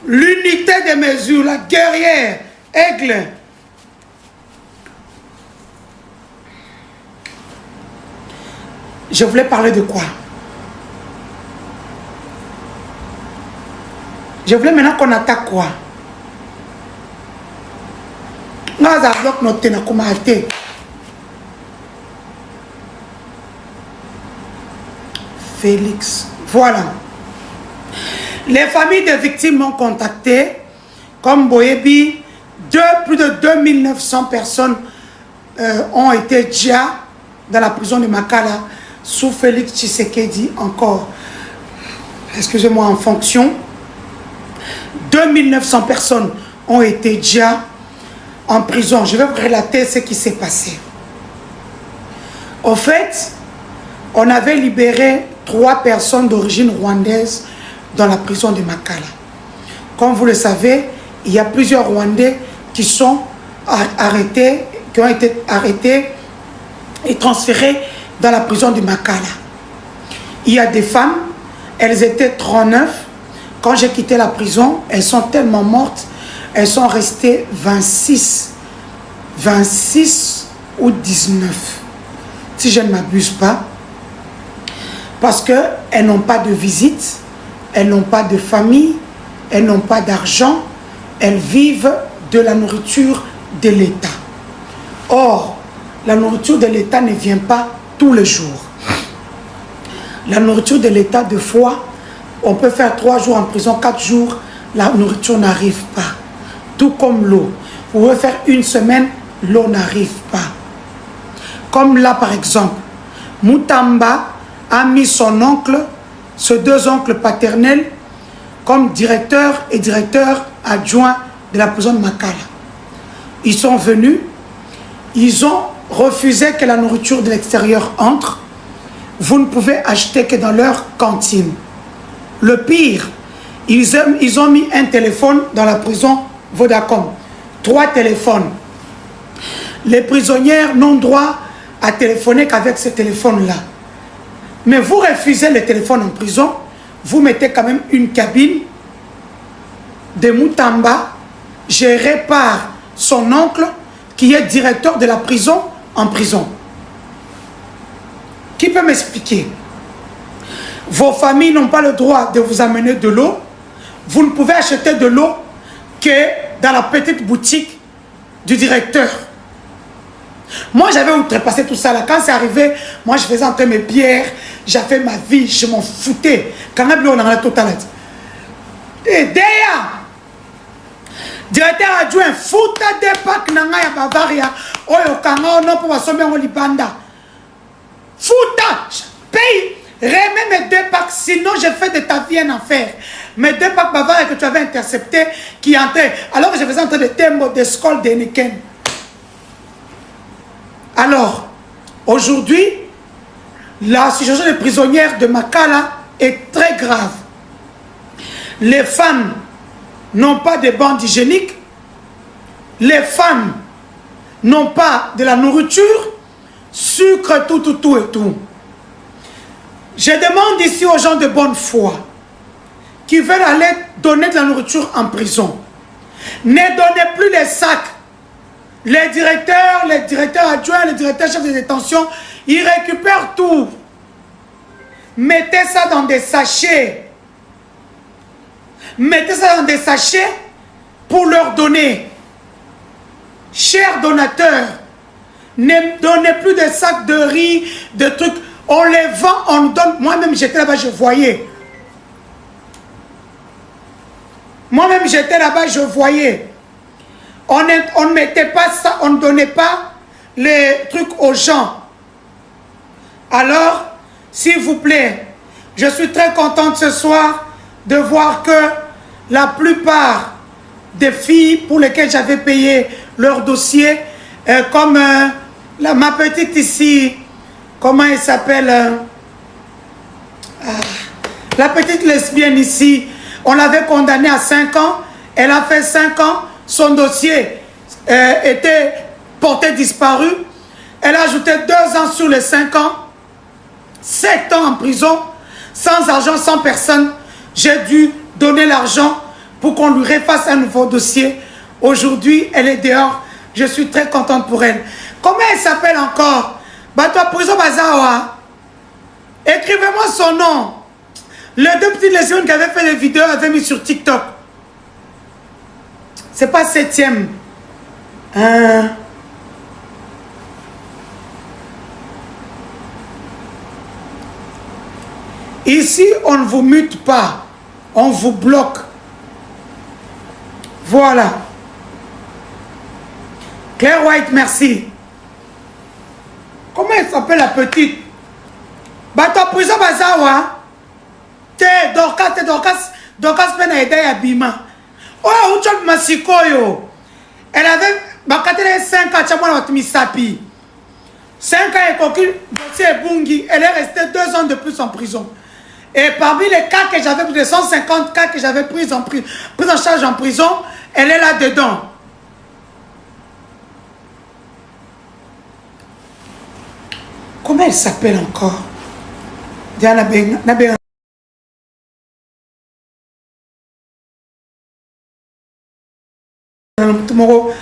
l'unité de mesure, la guerrière, aigle. Je voulais parler de quoi? Je voulais maintenant qu'on attaque quoi? Félix. Voilà. Les familles des victimes m'ont contacté. Comme Boyebi, plus de 2900 personnes ont été déjà dans la prison de Makala sous Félix Tshisekedi encore. Excusez-moi, en fonction. 2900 personnes ont été déjà en prison. Je vais vous relater ce qui s'est passé. Au fait, on avait libéré 3 personnes d'origine rwandaise dans la prison de Makala. Comme vous le savez, il y a plusieurs Rwandais qui sont arrêtés, qui ont été arrêtés et transférés dans la prison de Makala. Il y a des femmes, elles étaient 39. Quand j'ai quitté la prison, elles sont tellement mortes, elles sont restées 26 ou 19, si je ne m'abuse pas, parce qu'elles n'ont pas de visite, elles n'ont pas de famille, elles n'ont pas d'argent, elles vivent de la nourriture de l'État. Or, la nourriture de l'État ne vient pas tous les jours. La nourriture de l'État, de fois, on peut faire 3 jours en prison, 4 jours, la nourriture n'arrive pas. Tout comme l'eau. Vous pouvez faire 1 semaine, l'eau n'arrive pas. Comme là, par exemple, Moutamba a mis son oncle, ses 2 oncles paternels, comme directeur et directeur adjoint de la prison de Makala. Ils sont venus, ils ont refusé que la nourriture de l'extérieur entre. Vous ne pouvez acheter que dans leur cantine. Le pire, ils ont mis un téléphone dans la prison Vodacom. 3 téléphones. Les prisonnières n'ont droit à téléphoner qu'avec ce téléphone-là. Mais vous refusez le téléphone en prison, vous mettez quand même une cabine de Moutamba gérée par son oncle qui est directeur de la prison en prison. Qui peut m'expliquer? Vos familles n'ont pas le droit de vous amener de l'eau. Vous ne pouvez acheter de l'eau que dans la petite boutique du directeur. Moi, j'avais outrepassé tout ça là. Quand c'est arrivé, moi, je faisais entrer mes bières. J'avais ma vie, je m'en foutais. Quand on a tout à l'heure. Et d'ailleurs, directeur adjoint, fouta de pak nanga ya Bavaria. Oyo kanga ono pour wasombe en libanda. Fouta, paye. Remets mes 2 packs, sinon je fais de ta vie un affaire. Mes 2 packs Bavaria que tu avais interceptés, qui entraient, alors que je faisais entrer des thèmes de scol de Niken. Alors, aujourd'hui, la situation des prisonnières de Makala est très grave. Les femmes n'ont pas de bandes hygiéniques. Les femmes n'ont pas de la nourriture, sucre, tout et tout. Je demande ici aux gens de bonne foi qui veulent aller donner de la nourriture en prison. Ne donnez plus les sacs. Les directeurs adjoints, les directeurs chefs de détention, ils récupèrent tout. Mettez ça dans des sachets. Mettez ça dans des sachets pour leur donner. Chers donateurs, ne donnez plus de sacs de riz, de trucs. On les vend, on donne. Moi-même, j'étais là-bas, je voyais. Moi-même, j'étais là-bas, je voyais. On ne mettait pas ça, on ne donnait pas les trucs aux gens. Alors, s'il vous plaît, je suis très contente ce soir de voir que la plupart des filles pour lesquelles j'avais payé leur dossier, comme ma petite ici, comment elle s'appelle, la petite lesbienne ici, on l'avait condamnée à 5 ans, elle a fait 5 ans, son dossier était porté disparu, elle a ajouté 2 ans sur les 5 ans, 7 ans en prison, sans argent, sans personne. J'ai dû donner l'argent pour qu'on lui refasse un nouveau dossier. Aujourd'hui, elle est dehors. Je suis très contente pour elle. Comment elle s'appelle encore? Bato prison Bazawa. Écrivez-moi son nom. Les deux petites lésions qui avaient fait les vidéos avaient mis sur TikTok. C'est pas 7e. Ici, on ne vous mute pas. On vous bloque. Voilà. Claire White, merci. Comment elle s'appelle la petite? Bato prison Bazawa. Dorcas pena aidé à Bima. Oh, Uchop Masikoyo. Elle avait 5 ans, Chamona Misapi. 5 ans et coquille, Bungi. Elle est restée 2 ans de plus en prison. Et parmi les cas que j'avais, plus de 150 cas que j'avais pris en charge en prison, elle est là-dedans. Comment elle s'appelle encore? Diana Ben. Tomorrow.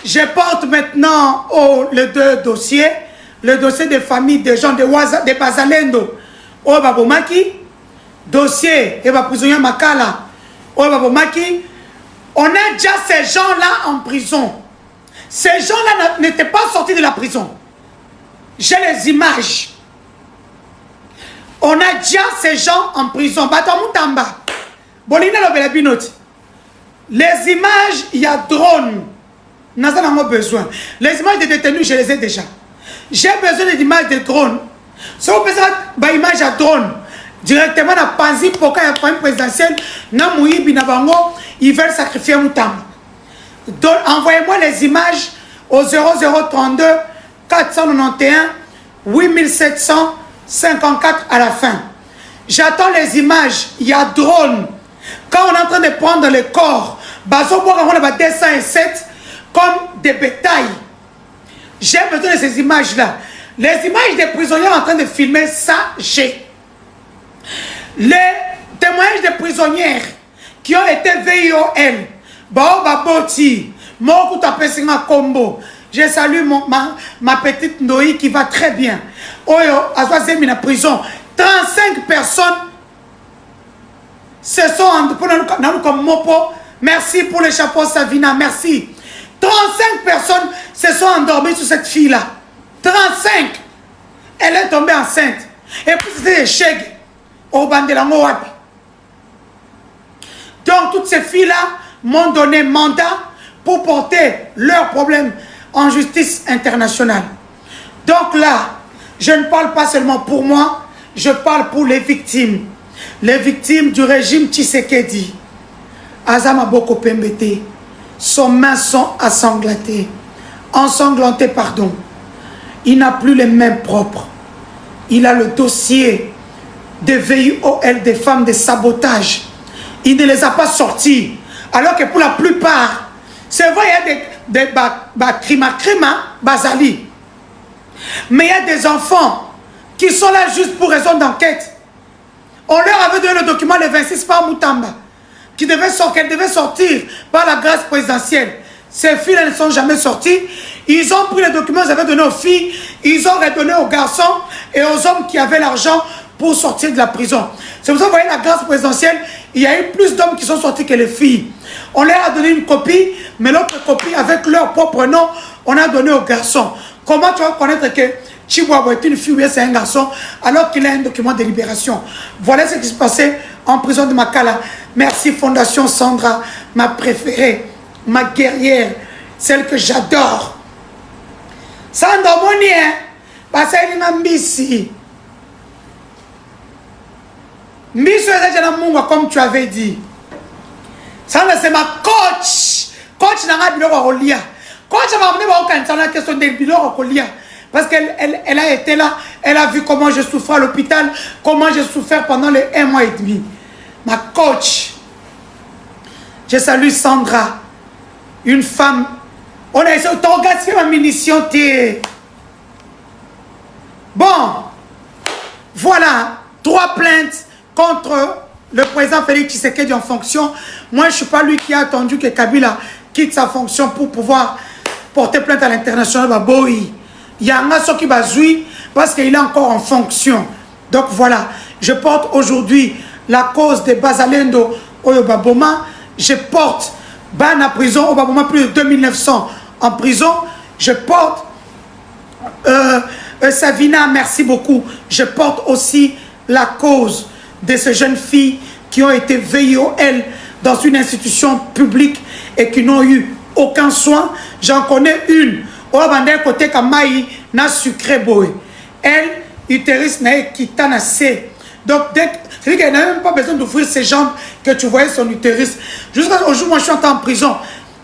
Je porte maintenant les 2 dossiers. Le dossier des familles des gens de Bazalendo. Au Babomaki. Dossier et prisonnier Makala. Au Babomaki. On a déjà ces gens-là en prison. Ces gens-là n'étaient pas sortis de la prison. J'ai les images. On a déjà ces gens en prison. Batamutamba. Bolina Lobelabinoti. Les images, il y a drone. Nous avons besoin. Les images des détenus, je les ai déjà. J'ai besoin des images de drone. Si vous pensez à image à drone, directement dans Panzi, pour qu'il y ait une présidentielle, ils veulent sacrifier Moutamba. Donc, envoyez-moi les images au 0032 491 8754 à la fin. J'attends les images. Il y a drone. Quand on est en train de prendre le corps, on a 207 comme des bétails. J'ai besoin de ces images-là. Les images des prisonniers en train de filmer ça, j'ai. Les témoignages des prisonnières qui ont été VIOL. Baboti, Combo. Je salue ma petite Noï qui va très bien. Oyo, Azwazemi na prison. 35 personnes se sont en comme Mopo. Merci pour le chapeau Savina, merci. 35 personnes se sont endormies sur cette fille-là. 35. Elle est tombée enceinte. Et puis c'était des chèques au Bandelango Wapi. Donc toutes ces filles-là m'ont donné mandat pour porter leurs problèmes en justice internationale. Donc là, je ne parle pas seulement pour moi, je parle pour les victimes. Les victimes du régime Tshisekedi. Azama Boko Pembete. Son mains sont ensanglantées, pardon. Il n'a plus les mains propres. Il a le dossier de VIOL des femmes de sabotage. Il ne les a pas sortis. Alors que pour la plupart, c'est vrai, il y a des Bazali. Mais il y a des enfants qui sont là juste pour raison d'enquête. On leur avait donné le document le 26 par Moutamba. Qu'elle devait sortir par la grâce présidentielle. Ces filles ne sont jamais sorties. Ils ont pris les documents qu'ils avaient donnés aux filles, ils ont redonné aux garçons et aux hommes qui avaient l'argent pour sortir de la prison. C'est pour ça que vous voyez la grâce présidentielle, il y a eu plus d'hommes qui sont sortis que les filles. On leur a donné une copie, mais l'autre copie avec leur propre nom, on a donné aux garçons. Comment tu vas connaître que Chihuahua est une fille ou c'est un garçon alors qu'il a un document de libération? Voilà ce qui se passait en prison de Makala. Merci Fondation Sandra, ma préférée, ma guerrière, celle que j'adore. Sandra Moni, parce qu'elle est ici. Mbiso Ezajana Munga, comme tu avais dit. Ça, c'est ma coach. Coach n'a pas de Rolia. Coach m'a amené à la question des bilans Rolia. Parce qu'elle a été là, elle a vu comment je souffrais à l'hôpital, comment j'ai souffert pendant les 1 mois et demi. Ma coach. Je salue Sandra. Une femme. On a essayé de regarder ma munition. Bon. Voilà. 3 plaintes contre le président Félix Tshisekedi en fonction. Moi, je ne suis pas lui qui a attendu que Kabila quitte sa fonction pour pouvoir porter plainte à l'international. Il y a un qui va jouer parce qu'il est encore en fonction. Donc voilà, je porte aujourd'hui la cause de Bazalendo au Baboma. Je porte Ban à prison au Baboma, plus de 2900 en prison. Je porte Savina, merci beaucoup. Je porte aussi la cause de ces jeunes filles qui ont été VIOL dans une institution publique et qui n'ont eu aucun soin. J'en connais une. Au côté Kamaï n'a sucré boy. Elle, utérus n'a quitté na C. Donc, c'est-à-dire qu'elle n'a même pas besoin d'ouvrir ses jambes que tu voyais son utérus. Jusqu'au jour où moi je suis en prison,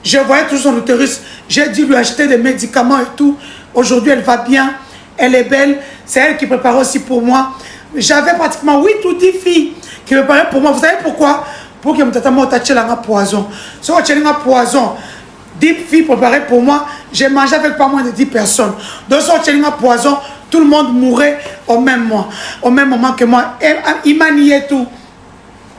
je voyais toujours son utérus. J'ai dû lui acheter des médicaments et tout. Aujourd'hui, elle va bien. Elle est belle. C'est elle qui préparait aussi pour moi. J'avais pratiquement 8 ou 10 filles qui préparaient pour moi. Vous savez pourquoi? Pour que je me un poison. Si on a un poison, 10 filles préparées pour moi, j'ai mangé avec pas moins de 10 personnes. Donc si on a un poison, tout le monde mourrait au même moment que moi. Il m'a nié tout.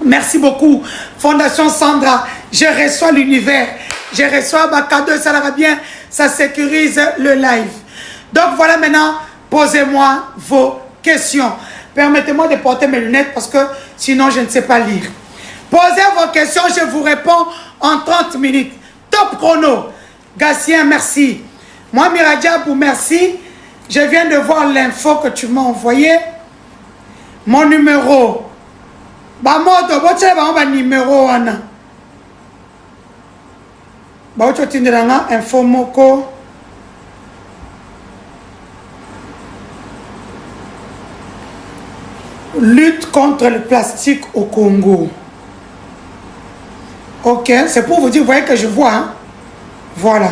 Merci beaucoup. Fondation Sandra, je reçois l'univers. Je reçois ma cadeau, ça va bien. Ça sécurise le live. Donc voilà maintenant, posez-moi vos questions. Permettez-moi de porter mes lunettes parce que sinon je ne sais pas lire. Posez vos questions, je vous réponds en 30 minutes. Top chrono. Gatien, merci. Moi, Miradiabou, merci. Je viens de voir l'info que tu m'as envoyé. Mon numéro. Bamoto, votre numéro. Info moko. Lutte contre le plastique au Congo. Ok, c'est pour vous dire, vous voyez que je vois. Hein? Voilà.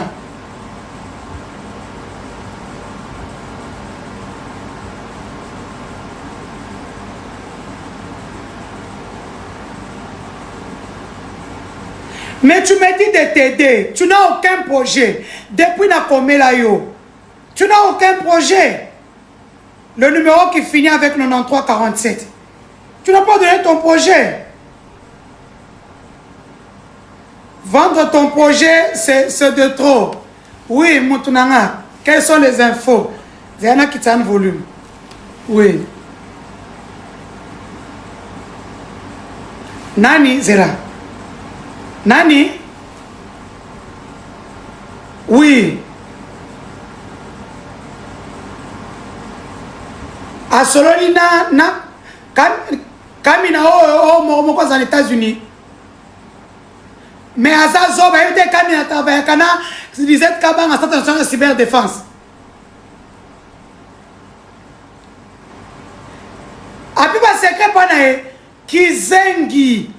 Mais tu me dis de t'aider. Tu n'as aucun projet. Depuis Nakomela yo. Tu n'as aucun projet. Le numéro qui finit avec 9347. Tu n'as pas donné ton projet. Vendre ton projet, c'est de trop. Oui, Moutounanga. Quelles sont les infos? Il y en a qui t'en volume. Oui. Nani, Zera. Nani? Oui. A Sololina, Kamina, oh, aux États-Unis. Mais à ça, Zoba, il était Kamina, Tavayakana, disait Kabang, à cette attention de cyberdéfense. A puis, c'est secret, Panae, Kizengi.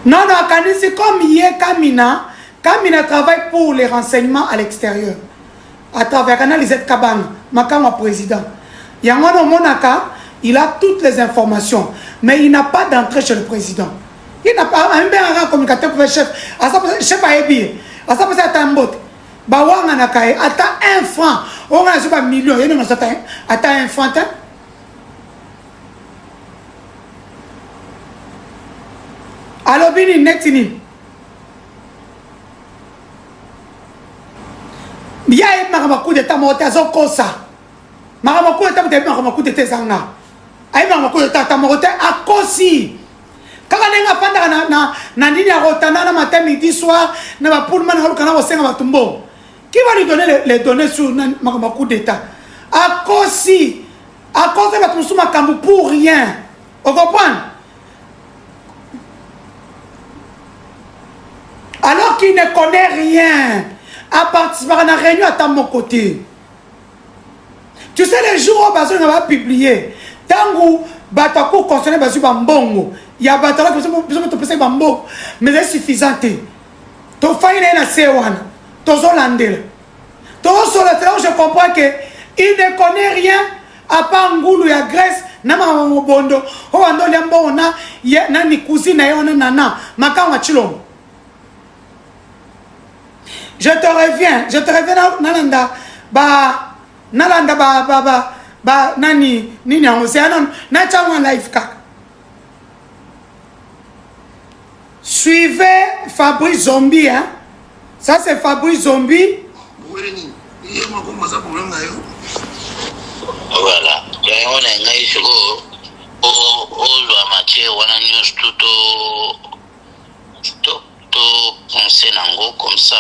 Non, c'est comme hier, Kamina. Kamina travaille pour les renseignements à l'extérieur. À travers Canal Lisette Kabang, Makama président. Yangono Monaka, il a toutes les informations, mais il n'a pas d'entrée chez le président. Il n'a pas un bien communicateur pour le chef. À ça, chef a ébi. À ça, c'est un bot. Bawanga Nakae, attends 1 franc. On a un million. Il y a attends 1 franc. Alors, Bini, Netini. Il y a un coup d'état monté à Zokosa. Maramakou d'état monté à Tezanga. Aïe, Maramakou d'état monté à Kosi. Quand on a fait na ligne à Rotana, matin, midi, soir, na va pour le man, au sein de Tumbo. Qui va lui donner les données sur Maramakou d'état? À Kosi. À cause de la Toussouma Kambu pour rien. Vous comprenez? Alors qu'il ne connaît rien. À participer à la réunion à mon côté. Tu sais, les jours où on va publier, tant que Batako concerne Basu Bambongo, il y a Batala qui peut penser Bambo, mais c'est suffisant. Tu fais une séance, tu es landé. Tu je comprends que il ne connaît rien à part Ngoulou et Grèce, Nama Mobondo, ou Ando Liambo, Nani cousine, Nana, Makama Chilom. Je te reviens, Nalanda, Nani, Nini, Nachawan Life Kak. Suivez Fabrice Zombie, hein. Ça c'est Fabrice Zombie. Voilà. On a un issue au matière, on a news tout penser nango comme ça.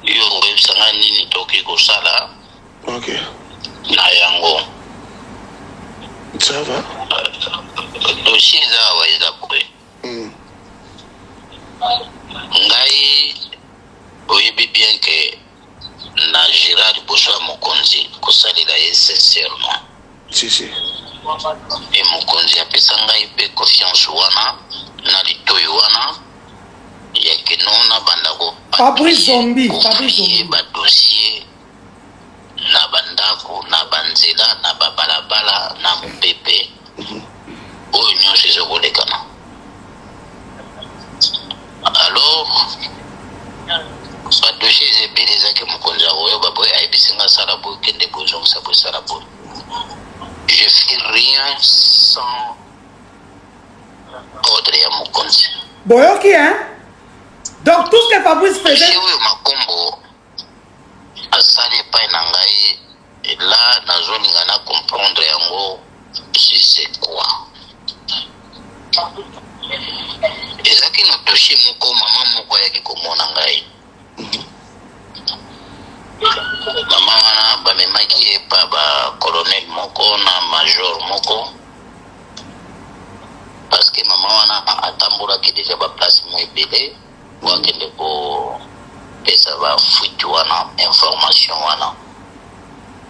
Yo web sanga nini toki ko sala. Ok. Na yango. Ça va? Dossier za wa eza kwe. Ngai oyebi bien que na Gérard Bosso Mokonzi ko salila sincèrement. Si. Et Mokonzi apesa ngai pe confiance wana na litoyo wana. Ya que non na bandako. Fabrice Zombie. Ba dossier na bandako na banzela na babalabala na mupepe. Oyo nyonso ezokolekana. Alors soit dossier ezebeleza ke mokonzi oyo baboye ayebisinga sala boye kende bozongisa boye sala boye. Je fais rien sans ordre ya mokonzi. Boyoki, hein? Donc tout ce que Fabrice faisait. Si oyo makombo asali epai na ngai là nazolinga na comprendre yango si c'est quoi. Ezaki na dossier moko mama moko ayaki komona ngai. Mama wana bamemaki ye pa ba colonel moko na major moko parce que mama wana atambolaki déjà ba place mo ebele wakende ko pesa ba fuite wana information wana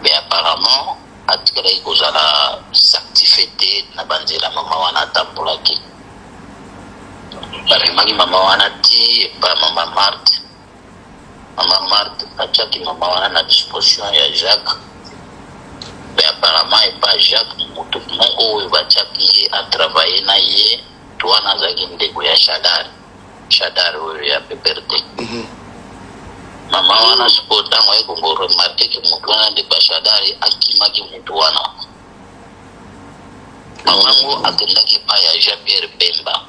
mais apparemment atikala kozala certifié na banzela mama wana atambolaki bamemaki mama wana ti pa mama Marthe atiaki mama wana na disposition ya Jacques mais apparemment epa Jacques moto moko oyo batiaki ye atravaille na ye twana azalaki ndeko ya Shadar oyo ya PPRD. Mama wana siko ntango ekongo remarke ke moto wana nde pa Shadar akimaki moto wana mamango akendaki pa ya Jean-Pierre Bemba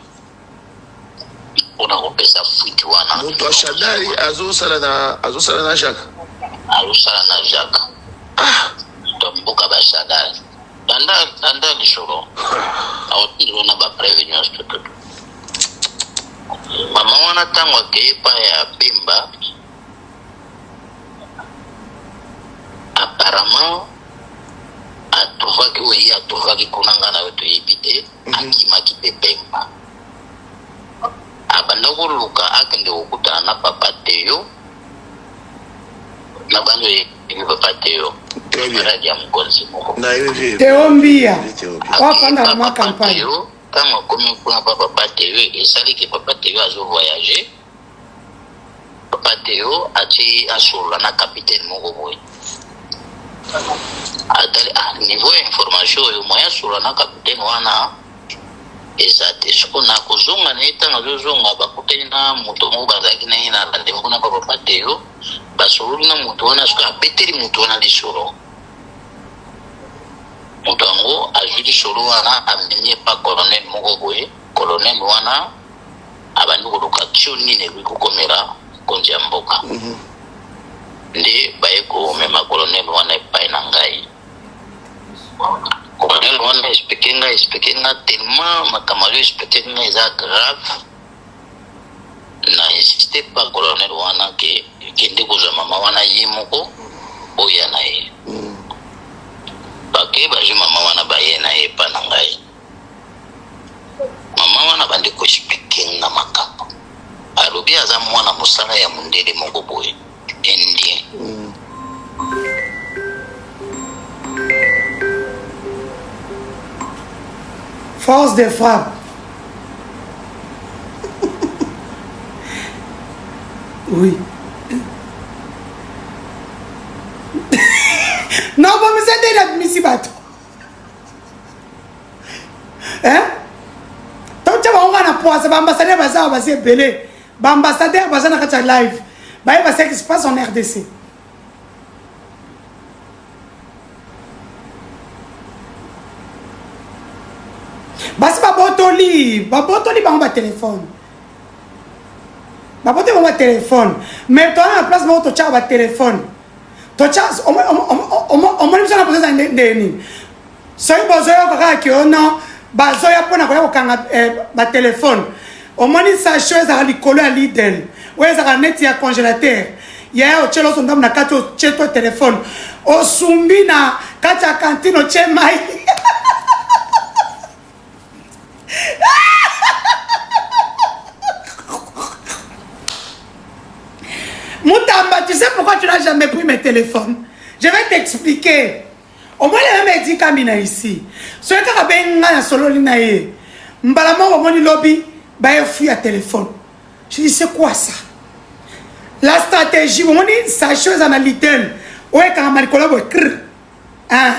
mpona kopesa fuite wana moto ashadari azosala na Jacques. Azosala na Jacques. Tomboka ba Shadari danda lisolo aotilo na ba prévenance tout. Mama wana tango akeye pa ya Bemba apparemment atuvaki kunanga na wetu yebite akimaki pe Bemba abanda koluka akende kokutana na papa Teyo na banzo yebi papa Teyo radi ya mokonzi moko Teo Mbia wafanda na ma campagne tango komi kuna papa Teyo esaliki papa Teyo azo voyager papa Teyo ati asolola na capitaine moko boye atali niveau ya information oyo moya asolola na capitaine wana ezate siko na kozonga na etanga zozonga bakutani na moto moko bazalaki na ye na rendez-vous na papa Teyo basololi na moto wana siko apeteli moto wana lisolo moto yango azwi lisolo wana ameni pa colonel moko boye colonel wana abandi koluka tio nini ekwi kokomela konzi ya mboka nde baye komema colonel wana epai na ngai. Colonel wana expliqué nga tellement makamalo expliqué nga eza grave na insiste pa colonel wana ke kende kozwa mama wana ye moko oya na ye bake bazwi mama wana baye na ye pa na ngai. Mama wana bandi ko expliqué nga makambo alobi aza mwana mosala ya mundele moko boye indien Force de frappe. Oui. Non, bon, mais c'est déjà admissible bateau. Hein? Donc, tu vas voir poisse, l'ambassadeur va se belé. L'ambassadeur va se live. Il va se ce qui se passe en RDC. Basi babotoli bango téléphone. Babotoli bango téléphone. Mais toi à la place moi to tcha ba téléphone. To tcha on me ça na poser ndeni. Soy bozoyo kaka ki ono bazoya pona ko kanga ba téléphone. Au moins ça chose à likolo à Lidl. Ouais ça net ya congélateur. Ya o chelo son dam na kato cheto téléphone. O sumbi na kacha cantine o che mai. Moutamba, tu sais pourquoi tu n'as jamais pris mes téléphones? Je vais t'expliquer. Au moins, les mêmes dit Kamina ici. Ce qui a bien un solo linaye. Mbalama au moins lobby, bah fouille à téléphone. Je dis c'est quoi ça? La stratégie, au moins sa chose en Lidl. Ouais quand Malikola va écrire. Hein?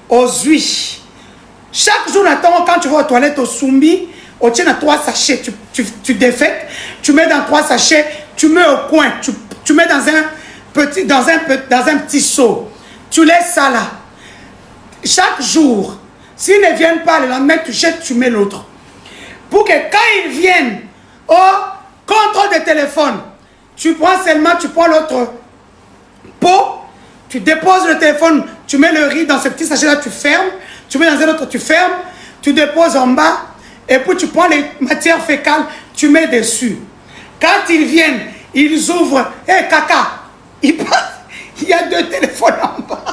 Aux huiles. Chaque jour, quand tu vas aux toilettes au Sumbi, tu tiens à 3 sachets, tu défaites, tu mets dans 3 sachets, tu mets au coin, tu mets dans un petit seau. Tu laisses ça là. Chaque jour, s'ils ne viennent pas, le lendemain, tu jettes, tu mets l'autre. Pour que quand ils viennent au contrôle de téléphone, tu prends l'autre pot, tu déposes le téléphone, tu mets le riz dans ce petit sachet là, tu fermes. Tu mets dans un autre, tu fermes, tu déposes en bas, et puis tu prends les matières fécales, tu mets dessus. Quand ils viennent, ils ouvrent, hé caca, ils passent, il y a 2 téléphones en bas.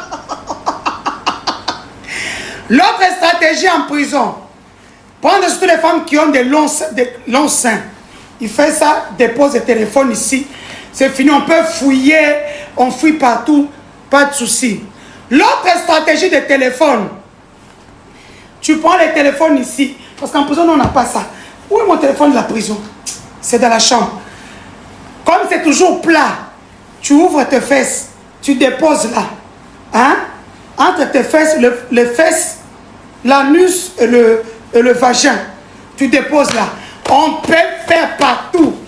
L'autre stratégie en prison, prendre toutes les femmes qui ont des longs seins, il fait ça, dépose le téléphone ici, c'est fini, on peut fouiller, on fouille partout, pas de souci. L'autre stratégie de téléphone, tu prends les téléphones ici. Parce qu'en prison, on n'a pas ça. Où est mon téléphone de la prison? C'est dans la chambre. Comme c'est toujours plat, tu ouvres tes fesses. Tu déposes là. Hein? Entre tes fesses, les fesses, l'anus et le vagin. Tu déposes là. On peut faire partout.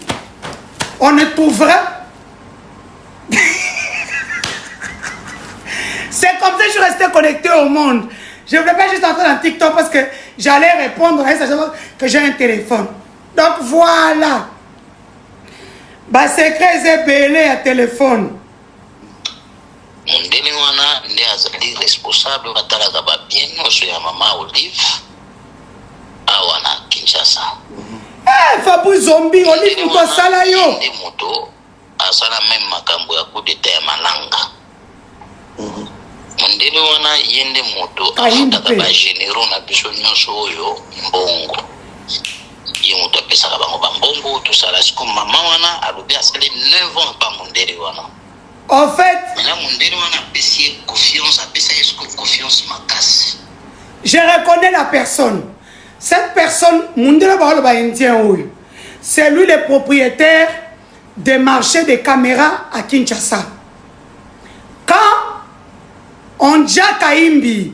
On ne trouvera. C'est comme ça que je suis resté connecté au monde. Je ne voulais pas juste entrer dans TikTok parce que j'allais répondre à ça que j'ai un téléphone. Donc voilà. Bah secret c'est belé à téléphone. Mundeni wana ndi azali responsable batalaka ba bien noso ya mama Olive awa na Kinshasa. Fabu zombie Olive mko sala yo. Ndi moto asala même makambo ya kudeta ya malanga. Mundeni wana yende moto afutaka ba généraux na biso nyonso oyo mbongo. Ye moto apesaka bango ba mbongo to sala siko mama wana alobi asali 9 ans pa mundeni wana. En fait, je reconnais la personne. Cette personne, c'est lui le propriétaire des marchés de caméras à Kinshasa. Quand on dit Kaimbi,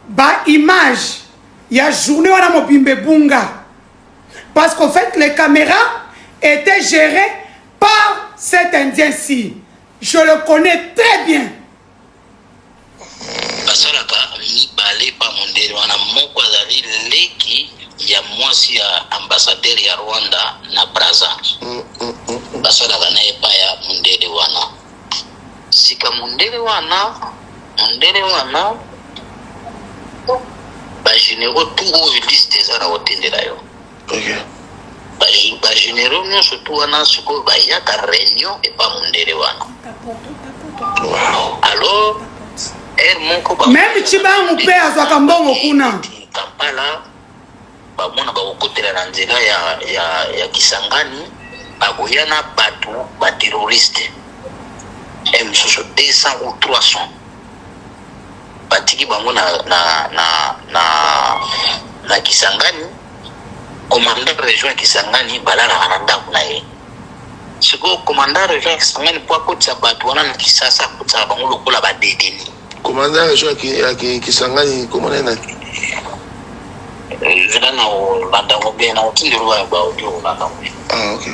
bah image, il y a journée on a mobimbe bunga. Parce qu'en fait, les caméras étaient gérées par cet Indien-ci. Je le connais très bien. Basalaka mibale pa mondeli wana moko azali leki ya mwasi ya ambassadeur ya Rwanda na Brazza. Basalaka na epa ya mondeli wana. Sika mondeli wana ba généraux tout au liste za na otendela yo. Okay. Ba généraux non surtout wana siko ba ya ka réunion et pas mondeli wana. Wow. Alors même Chibangu pe azwaka mbongo kuna Kampala bamona bakokotela na nzela ya Kisangani bakoyana bato ba terroriste msusu 200 ou 300 ba batiki bango na Kisangani, commandant région Kisangani balala ananda kuna ye. Siko commandant région Kisangani pour akotsa bato wana na Kisasa kotsa bango lokola ba détenu. Commandant région Kisangani comment est Zela na bandango bien na otindirwa ba audio na na. Ah OK.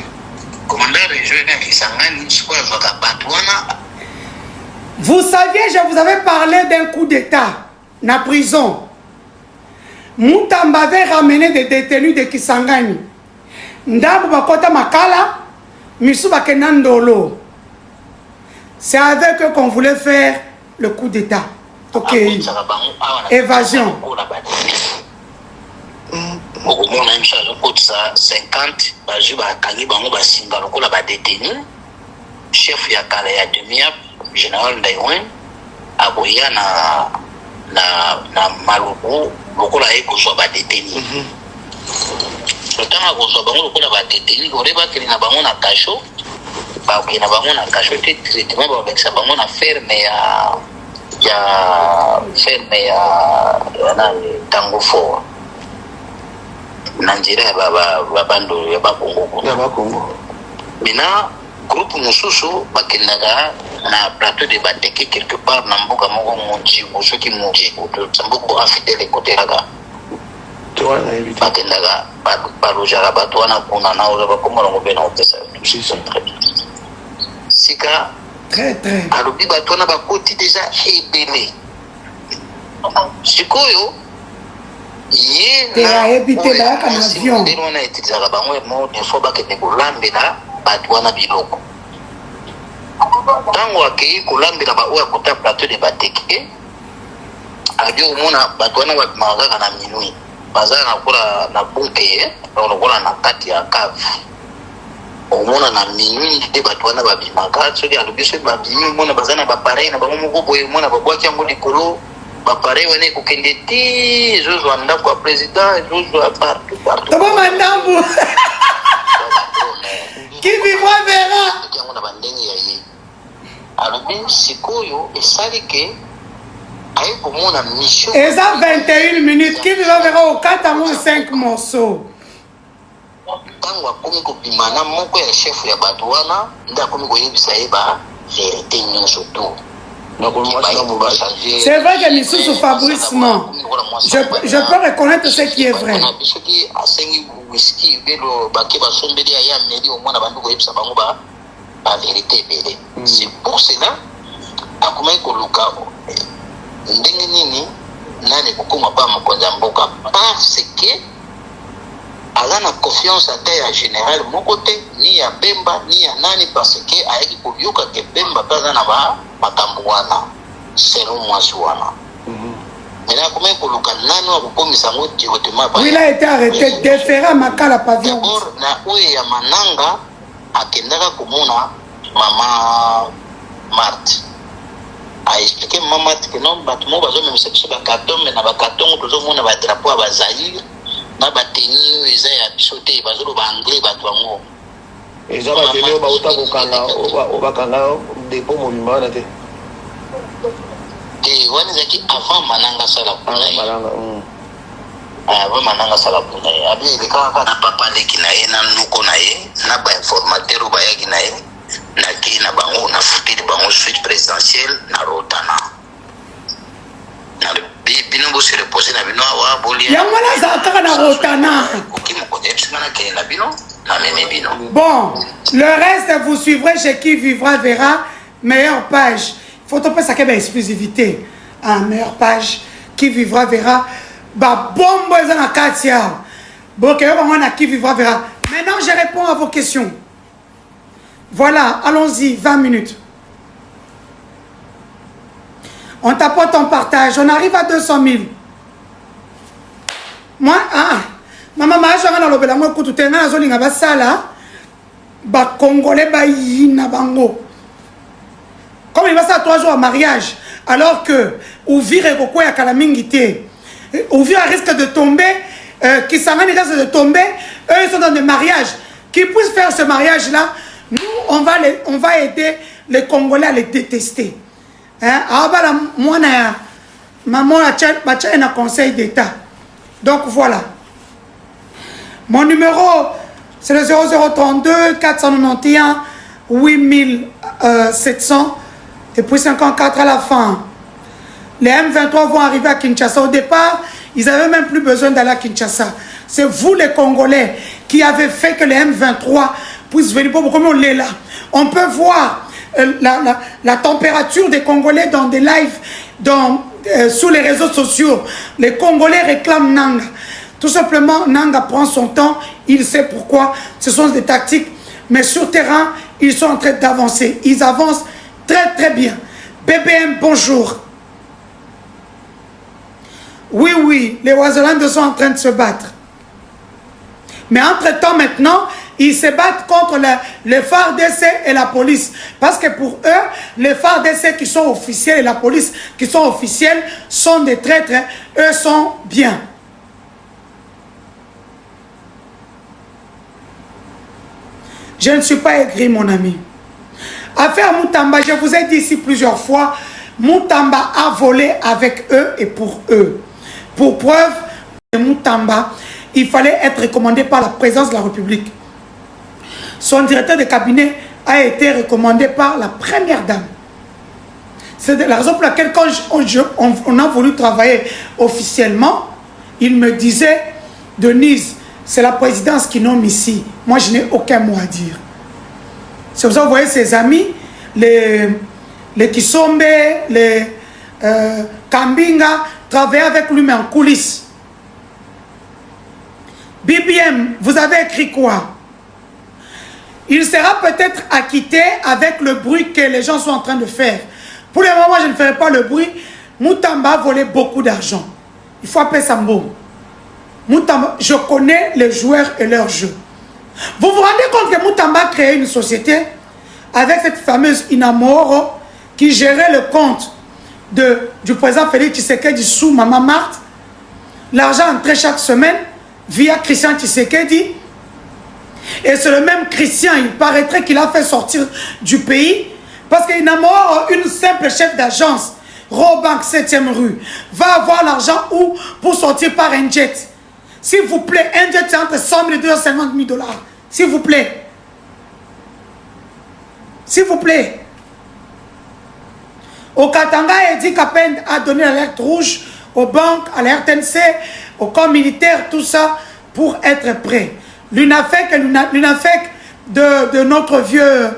Commandant région Kisangani siko azaka bato wana. Vous saviez, je vous avais parlé d'un coup d'état na prison. Moutamba avait ramené des détenus de Kisangani. Ndabu bakota makala, misu bakenandolo. C'est avec eux qu'on voulait faire le coup d'état. OK. Évasion. Okomona imsha lokotsa 50 bajuba kangi bango basinga lokola ba détenu. Chef ya kala ya Demia Général Ndaiwen aboya na maluku lokola ekozwa ba détenu. Sotanga kozwa bango lokola ba détenu koreba kili na bango na kasho ba kina bango na kasho te traitement ba beksa bango na ferme ya na Tango Fort na njira ya bando ya Bakongo. Mina groupe mususu bakendaka na plateau de Bateke quelque part na mboka moko monji soki monji mboka afidele kotelaka bakendaka balojaka bato wana kuna na oza bakomolongo mpe na opesa sika alobi bato wana bakoti deja ebele sikoyo ye na wana etilizaka bango mo defo bakende kolambela bato wana biloko ntango akei kolambela baoyo akota plateau de Bateke adi omona bato wana babimaka kaka na minui baza nakola na bunke lokola na kati ya cave omona na minui nde bato wana babimaka soki alobi soki babimi omona baza na bapareil na bango moko boye omona babwaki yango likolo bapareil wana ekokende ti ezozwa ndako ya président ezozwa partout toboma ndambu qui vivra verra yango na bandenge ya ye alobi sikoyo esali ke aye komona mission eza 21 minutes qui vivra verra okata mo 5 morceaux ntango akomi kobima na moko ya chef ya bato wana nde akomi koyebisa ye ba vérité nyonso to. C'est vrai que Missou Fabrice ment. Je peux reconnaître ce qui est vrai. C'est pour cela parce que ala na confiance ata ya général moko te ni ya Bemba ni ya nani parce que ayaki koyoka ke Bemba paza na ba makambo wana selon mwasi wana maintenant comment koluka nani wa kokomisa ngo directement pa il a été arrêté déféré makala pavillon d'abord na oye ya Mananga akendaka komona mama Marthe a expliqué maman Marthe que non bato mo bazo même c'est ba carton mais na ba carton tozo mona ba drapeau ba Zaïre na bateni eza ya bisote bazolo ba anglais bato ngo eza bateni ba uta kokanga obakanga depo mobimba na te wani zaki avant Mananga sala kuna Mananga avant Mananga sala kuna abi le kaka na papa leki na ye na nuko na ye na ba informateur ba yaki na ye na ki na bango na futili bango suite présidentielle na Rotana na bino bo se reposer na bino wa bolia yamana za kaka na Rotana bon le reste vous suivrez chez Qui Vivra Verra meilleure page faut pas ça qu'il y ait exclusivité à meilleure page Qui Vivra Verra ba bombo ezana katia bon que on a Qui Vivra Verra maintenant je réponds à vos questions voilà allons-y 20 minutes. On tapote, on partage. On arrive à 200 000. Moi, maman, je vais dans le moi, écoute, tu es dans la zone de Sala, ba Congolais, ba yina bango. Comme il va ça 3 jours à mariage, alors que Ouvir et Koko ya Kalamingité, Ouvir risque de tomber, Kisangani risque de tomber, eux ils sont dans des mariages. Qu'ils puissent faire ce mariage-là, nous, on va aider les Congolais à les détester. Hein? maman a un conseil d'état. Donc voilà. Mon numéro, c'est le 0032 491 8700 et puis 54 à la fin. Les M23 vont arriver à Kinshasa. Au départ, ils n'avaient même plus besoin d'aller à Kinshasa. C'est vous les Congolais qui avez fait que les M23 puissent venir. Comme on est là, on peut voir la température des Congolais dans des lives, sur les réseaux sociaux. Les Congolais réclament Nanga. Tout simplement, Nanga prend son temps. Il sait pourquoi. Ce sont des tactiques. Mais sur terrain, ils sont en train d'avancer. Ils avancent très très bien. BBM, bonjour. Oui, oui, les Ouazolans sont en train de se battre. Mais entre-temps, maintenant, ils se battent contre les FARDC et la police. Parce que pour eux, les FARDC qui sont officiels et la police qui sont officiels sont des traîtres. Eux sont bien. Je ne suis pas aigri, mon ami. Affaire Moutamba, je vous ai dit ici plusieurs fois, Moutamba a volé avec eux et pour eux. Pour preuve de Moutamba, il fallait être recommandé par la présidence de la République. Son directeur de cabinet a été recommandé par la première dame. C'est la raison pour laquelle quand on a voulu travailler officiellement, il me disait, Denise, c'est la présidence qui nomme ici. Moi, je n'ai aucun mot à dire. C'est pour ça que vous voyez ses amis, les Kisombe, les Kambinga, travailler avec lui mais en coulisses. BBM, vous avez écrit quoi? Il sera peut-être acquitté avec le bruit que les gens sont en train de faire. Pour le moment, je ne ferai pas le bruit. Moutamba a volé beaucoup d'argent. Il faut appeler Sambo. Moutamba, je connais les joueurs et leurs jeux. Vous vous rendez compte que Moutamba a créé une société avec cette fameuse Inamoro qui gérait le compte du président Félix Tshisekedi sous Maman Marthe. L'argent entrait chaque semaine via Christian Tshisekedi. Et c'est le même Christian, il paraîtrait qu'il a fait sortir du pays parce qu'Inamoro, une simple chef d'agence, Robank 7e rue, va avoir l'argent où pour sortir par un jet. S'il vous plaît, un jet c'est entre 100 000 et 250 000 $. S'il vous plaît. S'il vous plaît. Au Katanga, Edi Kapend a donné l'alerte rouge aux banques, à la RTNC, au corps militaire, tout ça, pour être prêt. L'UNAFEC de notre vieux,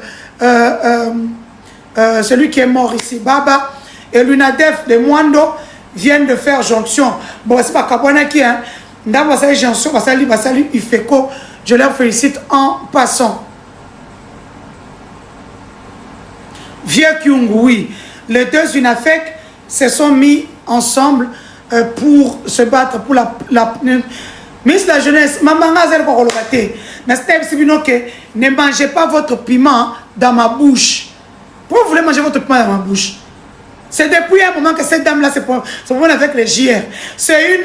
celui qui est mort ici, Baba, et l'UNADEF de Mwando viennent de faire jonction. Bon, c'est pas Kabwana qui, hein. Dans la jonction, Basali, Ifeko, je leur félicite en passant. Vieux Kyungu, oui. Les deux UNAFEC se sont mis ensemble pour se battre pour la ministre de la Jeunesse. Maman, ne mangez pas votre piment dans ma bouche. Pourquoi vous voulez manger votre piment dans ma bouche? C'est depuis un moment que cette dame-là se promène avec les JR. C'est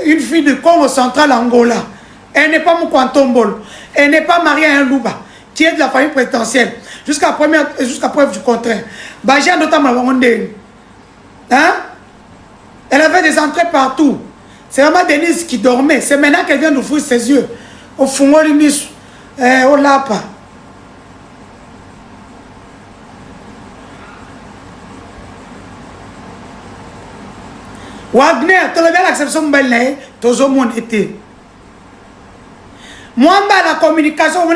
une fille de Congo central Angola. Elle n'est pas Moukwantombol. Elle n'est pas mariée à un Louba, qui est de la famille présidentielle. Jusqu'à preuve du contraire. Baja notamment hein? Elle avait des entrées partout. C'est vraiment Denise qui dormait. C'est maintenant qu'elle vient d'ouvrir ses yeux. Au fond, au lapa. Wagner, tu as bien l'acception de Belné, tu as mon été. Moi, la communication,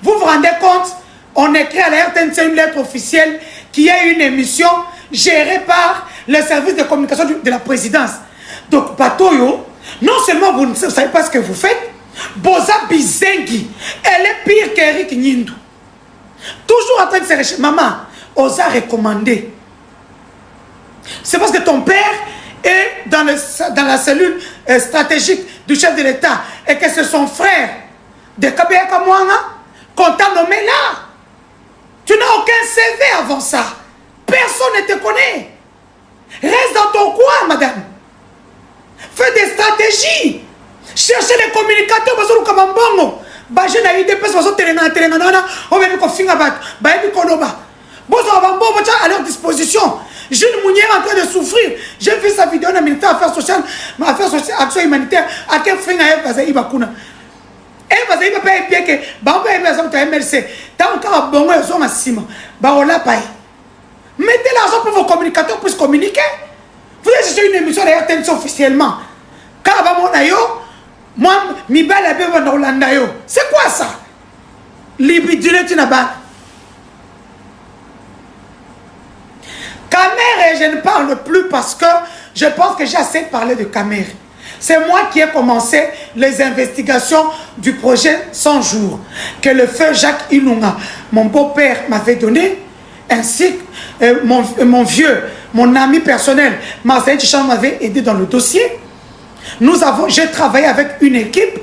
vous vous rendez compte, on écrit à la RTNC une lettre officielle qui est une émission gérée par le service de communication de la présidence. Donc, Batoyo, non seulement vous ne savez pas ce que vous faites, Boza Bizengi, elle est pire qu'Eric Nindou. Toujours en train de se rechercher. Maman, osa recommandé. C'est parce que ton père est dans la cellule stratégique du chef de l'État et que c'est son frère de Kabea Kamouanga qu'on t'a nommé là. Tu n'as aucun CV avant ça. Personne ne te connaît. Reste dans ton coin, madame. Fais des stratégies. Cherchez les communicateurs. à leur disposition. Jules Mounier est en train de souffrir. J'ai vu sa vidéo dans le ministère Affaires sociales, Action humanitaire, à quel fin il va kuna. Et vous avez pas bien que Bamba est maison de MLC. Tant qu'on bon, ils ont un ciment. Barola paye. Mettez l'argent pour vos communicateurs puissent communiquer. Vous avez cherché une émission de RTNC officiellement. Quand on va moi, mi belle est bien dans l'Andayo. C'est quoi ça? Libidule tu n'as pas. Camer, je ne parle plus parce que je pense que j'ai assez parlé de Camer. C'est moi qui ai commencé les investigations du projet 100 jours que le feu Jacques Ilunga, mon beau-père, m'avait donné, ainsi que mon vieux, mon ami personnel, Marcel Tichan m'avait aidé dans le dossier. J'ai travaillé avec une équipe.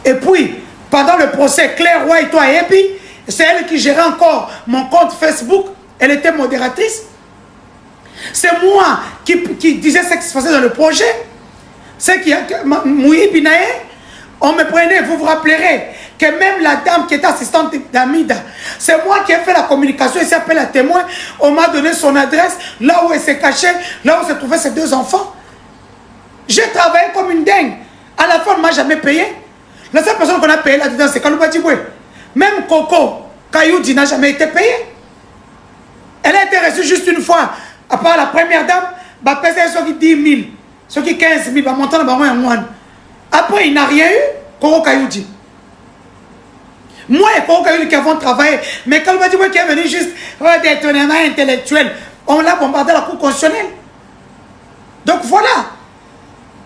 Et puis, pendant le procès, Claire Roy et toi, Epi, c'est elle qui gérait encore mon compte Facebook. Elle était modératrice. C'est moi qui disais ce qui se passait dans le projet. C'est qui Mouyi Binae, on me prenait, vous vous rappellerez, que même la dame qui était assistante d'Amida, c'est moi qui ai fait la communication, elle s'appelle la témoin, on m'a donné son adresse, là où elle s'est cachée, là où se trouvaient ses 2 enfants. J'ai travaillé comme une dingue. À la fin, on ne m'a jamais payé. La seule personne qu'on a payé là-dedans, c'est Kalouba Djiboué. Même Coco Kayoudi n'a jamais été payé. Elle a été reçue juste une fois. À part la première dame, bah, payé ceux qui 10 000, ceux qui 15 000, bah, montant dans un mois. Après, il n'a rien eu, Coco Kayoudi. Moi et Coco Kayoudi qui avons travaillé, mais Kalouba Djiboué qui est venu juste détournement intellectuel, on l'a bombardé à la Cour constitutionnelle. Donc voilà.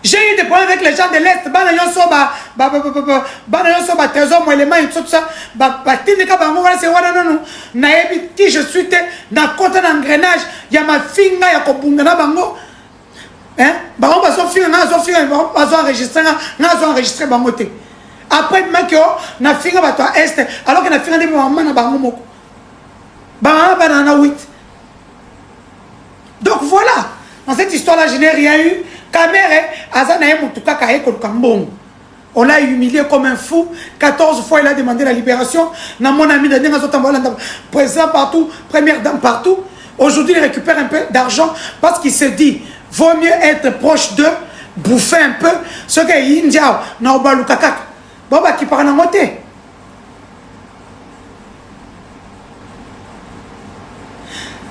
J'ai eu des problèmes avec les gens de l'Est. Qui je suis dans le côté d'engrenage. Il y a ma fille, il y a Kobunga Bango. Hein? On va enregistrer Bangote. Après, na fille à Est, alors que na fille de maman na Bango. Banana 8. Donc voilà. Dans cette histoire-là, je n'ai rien eu. On l'a humilié comme un fou. 14 fois, il a demandé la libération. Mon ami président partout, première dame partout. Aujourd'hui, il récupère un peu d'argent parce qu'il se dit vaut mieux être proche d'eux, bouffer un peu. Ce que India, Naobalukakak, Baba qui parle en moté.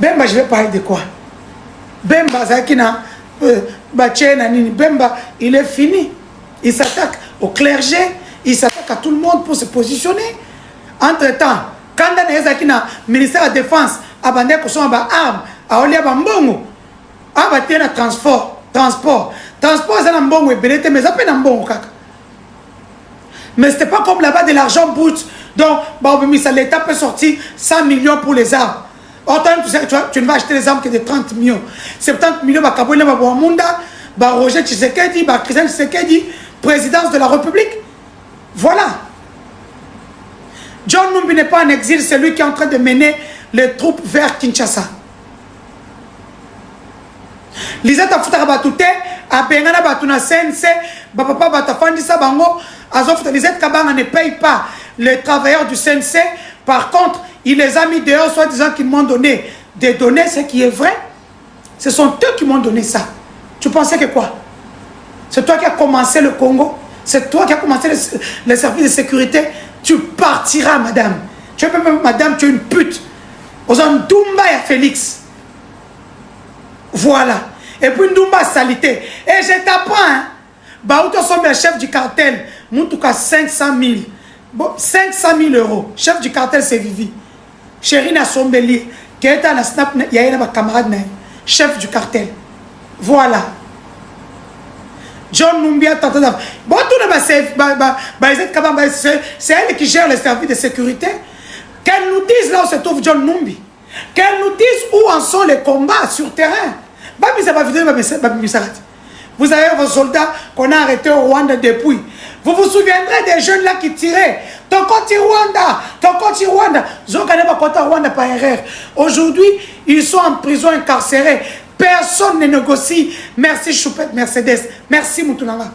Bemba, je vais parler de quoi? Bemba, Zakina. Bemba, il est fini. Il s'attaque au clergé, il s'attaque à tout le monde pour se positionner. Entre-temps, quand on a le ministère de la Défense, il a des armes, il y a un transport. Transport, c'est un bon, mais ce n'est pas comme là-bas de l'argent brut. Donc, l'État peut sortir 100 millions pour les armes. Autant tu ne vas acheter les armes que de 30 millions. 70 millions, Roger Tshisekedi, Christian Tshisekedi, présidence de la République. Voilà. John Numbi n'est pas en exil, c'est lui qui est en train de mener les troupes vers Kinshasa. Lisette Afutara Batute, Abengana Batuna Sense, Papa Batafandi Sabango, Azofuta Lisette Kabanga ne paye pas les travailleurs du CNC. Par contre, il les a mis dehors, soit disant qu'ils m'ont donné des données, ce qui est vrai. Ce sont eux qui m'ont donné ça. Tu pensais que quoi? C'est toi qui as commencé le Congo. C'est toi qui as commencé les services de sécurité. Tu partiras, madame. Tu es madame, tu es une pute. Aux Ndoumba et Félix. Voilà. Et puis Ndoumba salité. Et je t'apprends, hein. Baouto sombe le chef du cartel. Moutouka 500 000. Bon, 500 000 euros. Chef du cartel, c'est Vivi. Chérina Sombeli. Qui est à la snap, il y a un camarade. Chef du cartel. Voilà. John Numbia Tantana. Bon, c'est elle qui gère les services de sécurité. Qu'elle nous dise là où se trouve John Numbi. Qu'elle nous dise où en sont les combats sur terrain. Vous avez vos soldats qu'on a arrêtés au Rwanda depuis. Vous vous souviendrez des jeunes là qui tiraient. Tokoti Rwanda, Tokoti Rwanda. Zokaneba Kota Rwanda par erreur. Aujourd'hui, ils sont en prison incarcérés. Personne ne négocie. Merci Choupette Mercedes. Merci Moutounanga.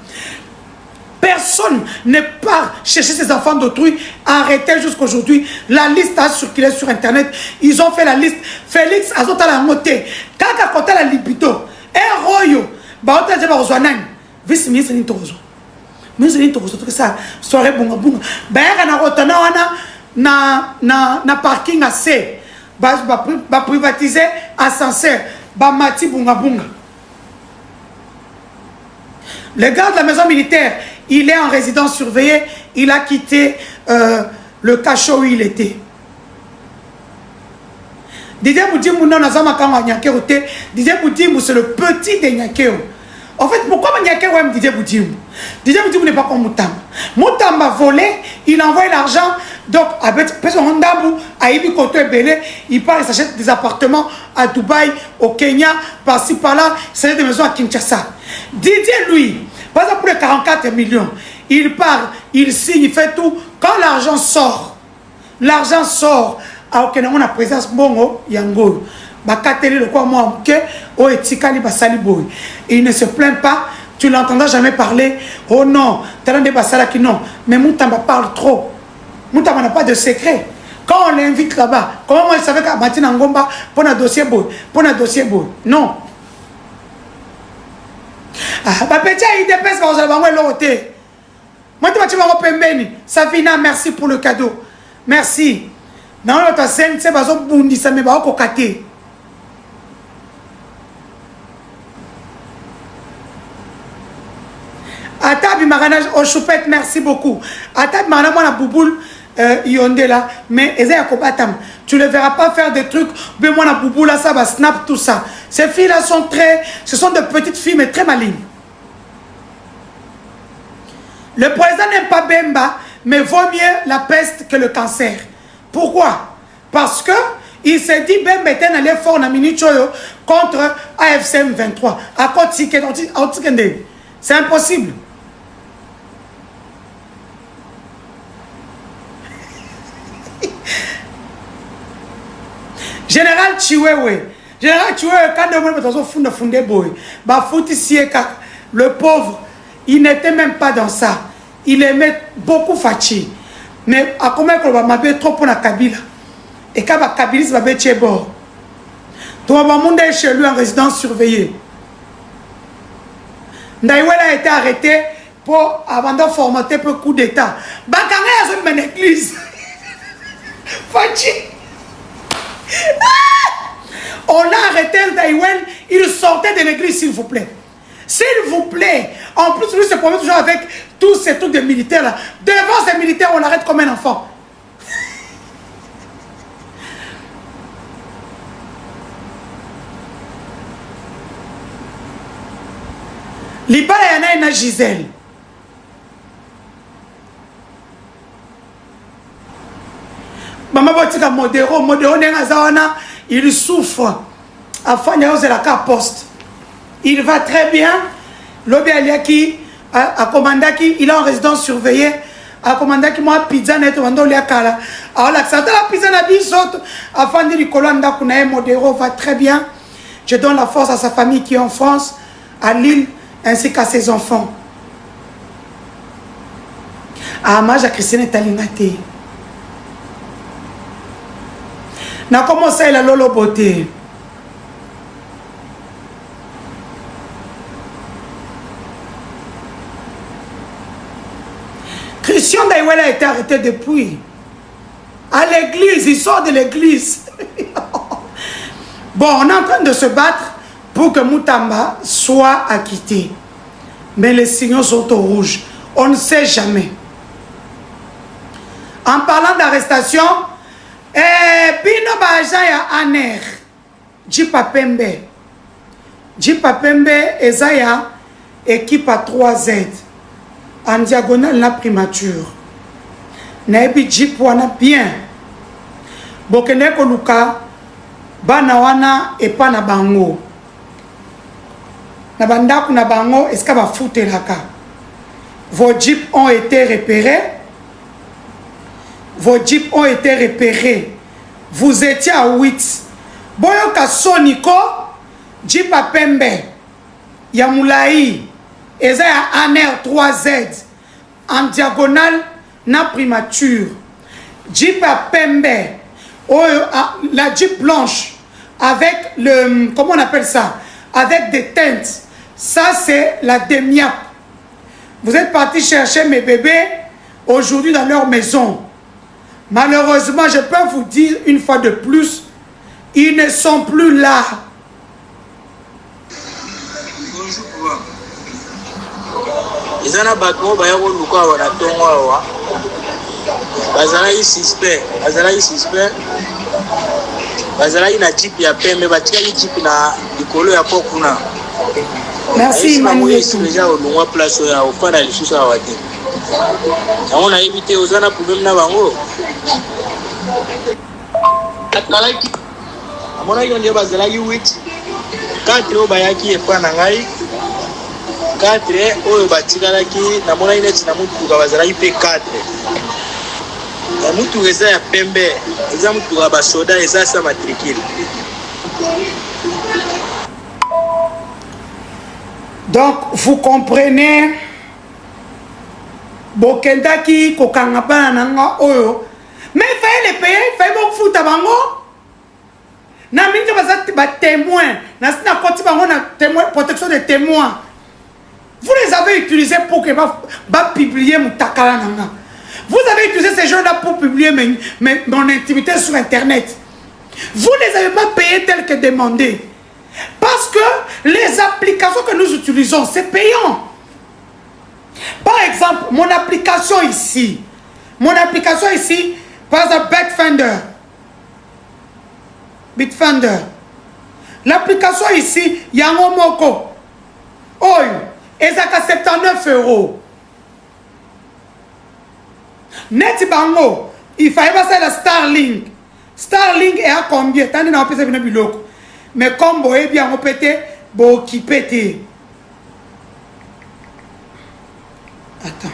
Personne ne part chercher ses enfants d'autrui. Arrêtez jusqu'à aujourd'hui. La liste a circulé sur Internet. Ils ont fait la liste. Félix Azota la moté. Kaka Kota la libido. Et Royo. Baota Djeba Rozoanan. Vice-ministre Nintorozo. Ministre Nintorozo. Tout ça. Soirée bunga bunga. Bayaka na rotana wana na parking assez. Ba privatiser ascenseur. Ba mati bunga bunga. Le gars de la maison militaire, il est en résidence surveillée. Il a quitté le cachot où il était. Didier Boudimou, non, Didier Boudimou, c'est le petit de Nyakeo. En fait, pourquoi Nyakeo aime Didier Boudimou? Didier Boudimou n'est pas comme Moutamba. Moutamba volé, il envoie l'argent. Donc, avec Pesondabou, à Ibi Koto et Belé, il part, il s'achète des appartements à Dubaï, au Kenya, par-ci, par-là, il s'achète des maisons à Kinshasa. Didier, lui, par exemple, pour les 44 millions, il part, il signe, il fait tout. Quand l'argent sort, alors que nous avons la présence bongo, yango, bakateli le quoi moi, ok, oh etikali basali boy. Il ne se plaint pas, tu l'entendras jamais parler. Oh non, t'as des basala qui non, mais Moutamba parle trop. Moutamba n'a pas de secret. Quand on l'invite là-bas, comment moi je savais qu'à Matina Ngomba, pour un dossier boy, non. Ah, bah petit, il dépasse quand vous allez l'autre. Moi, tu vas me Safina, merci pour le cadeau. Merci. Dans l'autre scène, c'est pas ça, Bundi, ça me va au côté. Atabi Marana, au choupette, merci beaucoup. Atabi Marana, moi, la bouboule, Yonde là, mais tu ne verras pas faire des trucs, mais moi, la bouboule, là, ça va snap, tout ça. Ces filles-là sont ce sont de petites filles, mais très malignes. Le président n'aime pas Bemba, mais vaut mieux la peste que le cancer. Pourquoi? Parce que il s'est dit Bemba était allé fort dans minute contre AFCM 23. À côté c'est impossible. Général Chiwewe. Général Chiwewe, quand on a fondé boy, le pauvre, il n'était même pas dans ça. Il aimait beaucoup Fachi. Mais à combien qu'on va m'appeler trop pour la Kabila. Et quand la Kabila va être chez bord. Tout le monde est chez lui en résidence surveillée. Ndaïwela a été arrêté pour avant de formater pour coup d'état. Bakanga a une église. Fachi. On a arrêté Ndaïwel, il sortait de l'église, s'il vous plaît. S'il vous plaît. En plus, lui se promène toujours avec tous ces trucs de militaires là. Devant ces militaires, on l'arrête comme un enfant. Libala yana Gisèle. Maman botika modéro nengazawana, il souffre. Afin de la carte poste. Il va très bien. L'obé aliaki a commandaki, il est en résidence surveillée. A commandaki moi pizza net wando liakala. Alors la pizza na bisot afin de Nicolanda kunae modéro va très bien. Je donne la force à sa famille qui est en France, à Lille, ainsi qu'à ses enfants. À Amaja Christine Talingate. Na commencé la lolo beauté. Christian Ndaïwela a été arrêté depuis. À l'église, il sort de l'église. Bon, on est en train de se battre pour que Moutamba soit acquitté. Mais les signaux sont au rouge. On ne sait jamais. En parlant d'arrestation, Bino Bajaya Aner, Djipapembe. Djipapembe, Ezaya, équipe à 3Z. En diagonale, la primature. Naibi Djip wana bien. Bokene Koluka, Banawana et Pana Bango. Nabandaku na Bango, est-ce qu'elle va foutre la carte? Vos jeeps ont été repérés. Vos jeeps ont été repérés. Vous étiez à 8. Boyoka Soniko, Jeep à Pembe, Yamoulaï, Ezaya Aner 3Z. en diagonale na primature. Jeep à pembe. La Jeep blanche avec le, comment on appelle ça, avec des teintes. Ça c'est la Demiap. Vous êtes parti chercher mes bébés aujourd'hui dans leur maison. Malheureusement, je peux vous dire une fois de plus, ils ne sont plus là. Bonjour, papa. Ils ont un bâtiment, ils ont suspect. Merci, Emmanuel. On a évité aux ana problème na bango. Atalaki. Amona yo ndio bazalaki 8. 4 o bayaki epa na ngai. 4 oyo batikalaki na mona ine tina mutu ka bazalaki pe 4. Ya mutu eza ya pembe, eza mutu ka basoda eza sa matricule. Donc vous comprenez Bokendaki kokangapa nanga oyo. Mais il fallait les payer, il fallait beaucoup foutre bango. Na minute ba témoin, na sina koti bango na témoin, protection des témoins. Vous les avez utilisés pour que ba publier mutakala nanga. Vous avez utilisé ces gens-là pour publier mon intimité sur internet. Vous ne les avez pas payés tel que demandé. Parce que les applications que nous utilisons, c'est payant. Par exemple, mon application ici, par exemple, Bitfunder. L'application ici, Yango Moko. Oi, ezaka 79 €. Net bango, il fallait passer la Starlink. Starlink est à combien? T'as dit non, on peut se biloko. Mais comme vous avez bien répété, vous qui pété. Attends.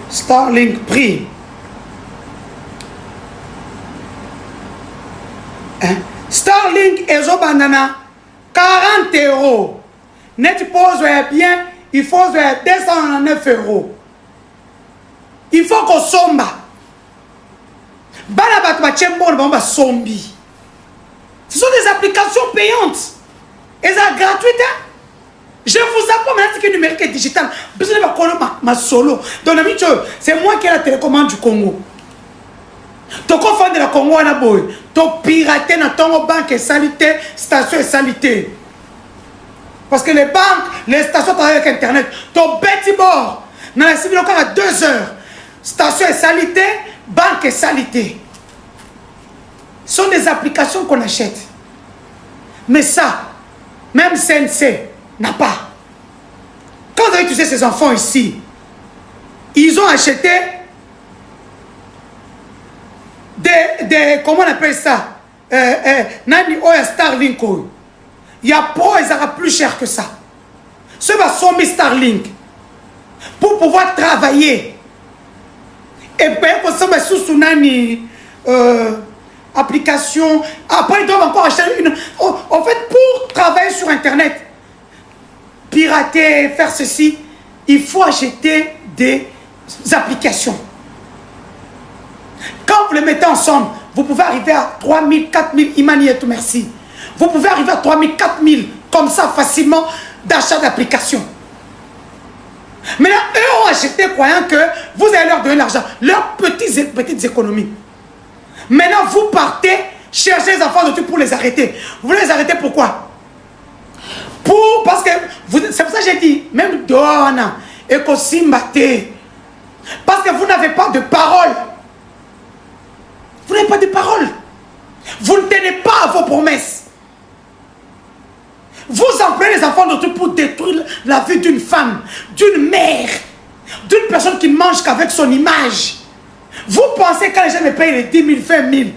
Starlink prix. Hein? Starlink et Zobanana 40 €. Net pose bien, il faut 209 €. Il faut qu'on somba. Sombi. Ce sont des applications payantes. Et ça gratuites. Hein? Je vous apprends maintenant que le numérique est digital. Ma solo. Donc, c'est moi qui ai la télécommande du Congo. Tu as de la Congo à la boy. Tu as piraté dans ton banque et salité, station et salité. Parce que les banques, les stations travaillent avec Internet. Tu as bêti bord. Dans la civile encore à 2 heures. Station et salité, banque et salité. Ce sont des applications qu'on achète. Mais ça, même CNC n'a pas. Quand vous avez utilisé ces enfants ici, ils ont acheté comment on appelle ça? Nani Oya Starlink. Il y a pro, ils auront plus cher que ça. Ceux qui sont mis Starlink pour pouvoir travailler. Et bien, pour ça, sous Nani application. Après, ils doivent encore acheter une. En fait, pour travailler sur Internet, pirater, faire ceci, il faut acheter des applications. Quand vous les mettez ensemble, vous pouvez arriver à 3000, 4000, Imani et tout, merci. Vous pouvez arriver à 3000, 4000, comme ça, facilement, d'achat d'applications. Maintenant, eux ont acheté croyant que vous allez leur donner l'argent, leurs petites économies. Maintenant, vous partez chercher les enfants de tout pour les arrêter. Vous les arrêtez pourquoi? Parce que, c'est pour ça que j'ai dit, même Doana, Ekosimbate, parce que vous n'avez pas de parole. Vous n'avez pas de parole. Vous ne tenez pas à vos promesses. Vous employez les enfants d'autrui pour détruire la vie d'une femme, d'une mère, d'une personne qui ne mange qu'avec son image. Vous pensez quand les gens me payent les 10 000, 20 000.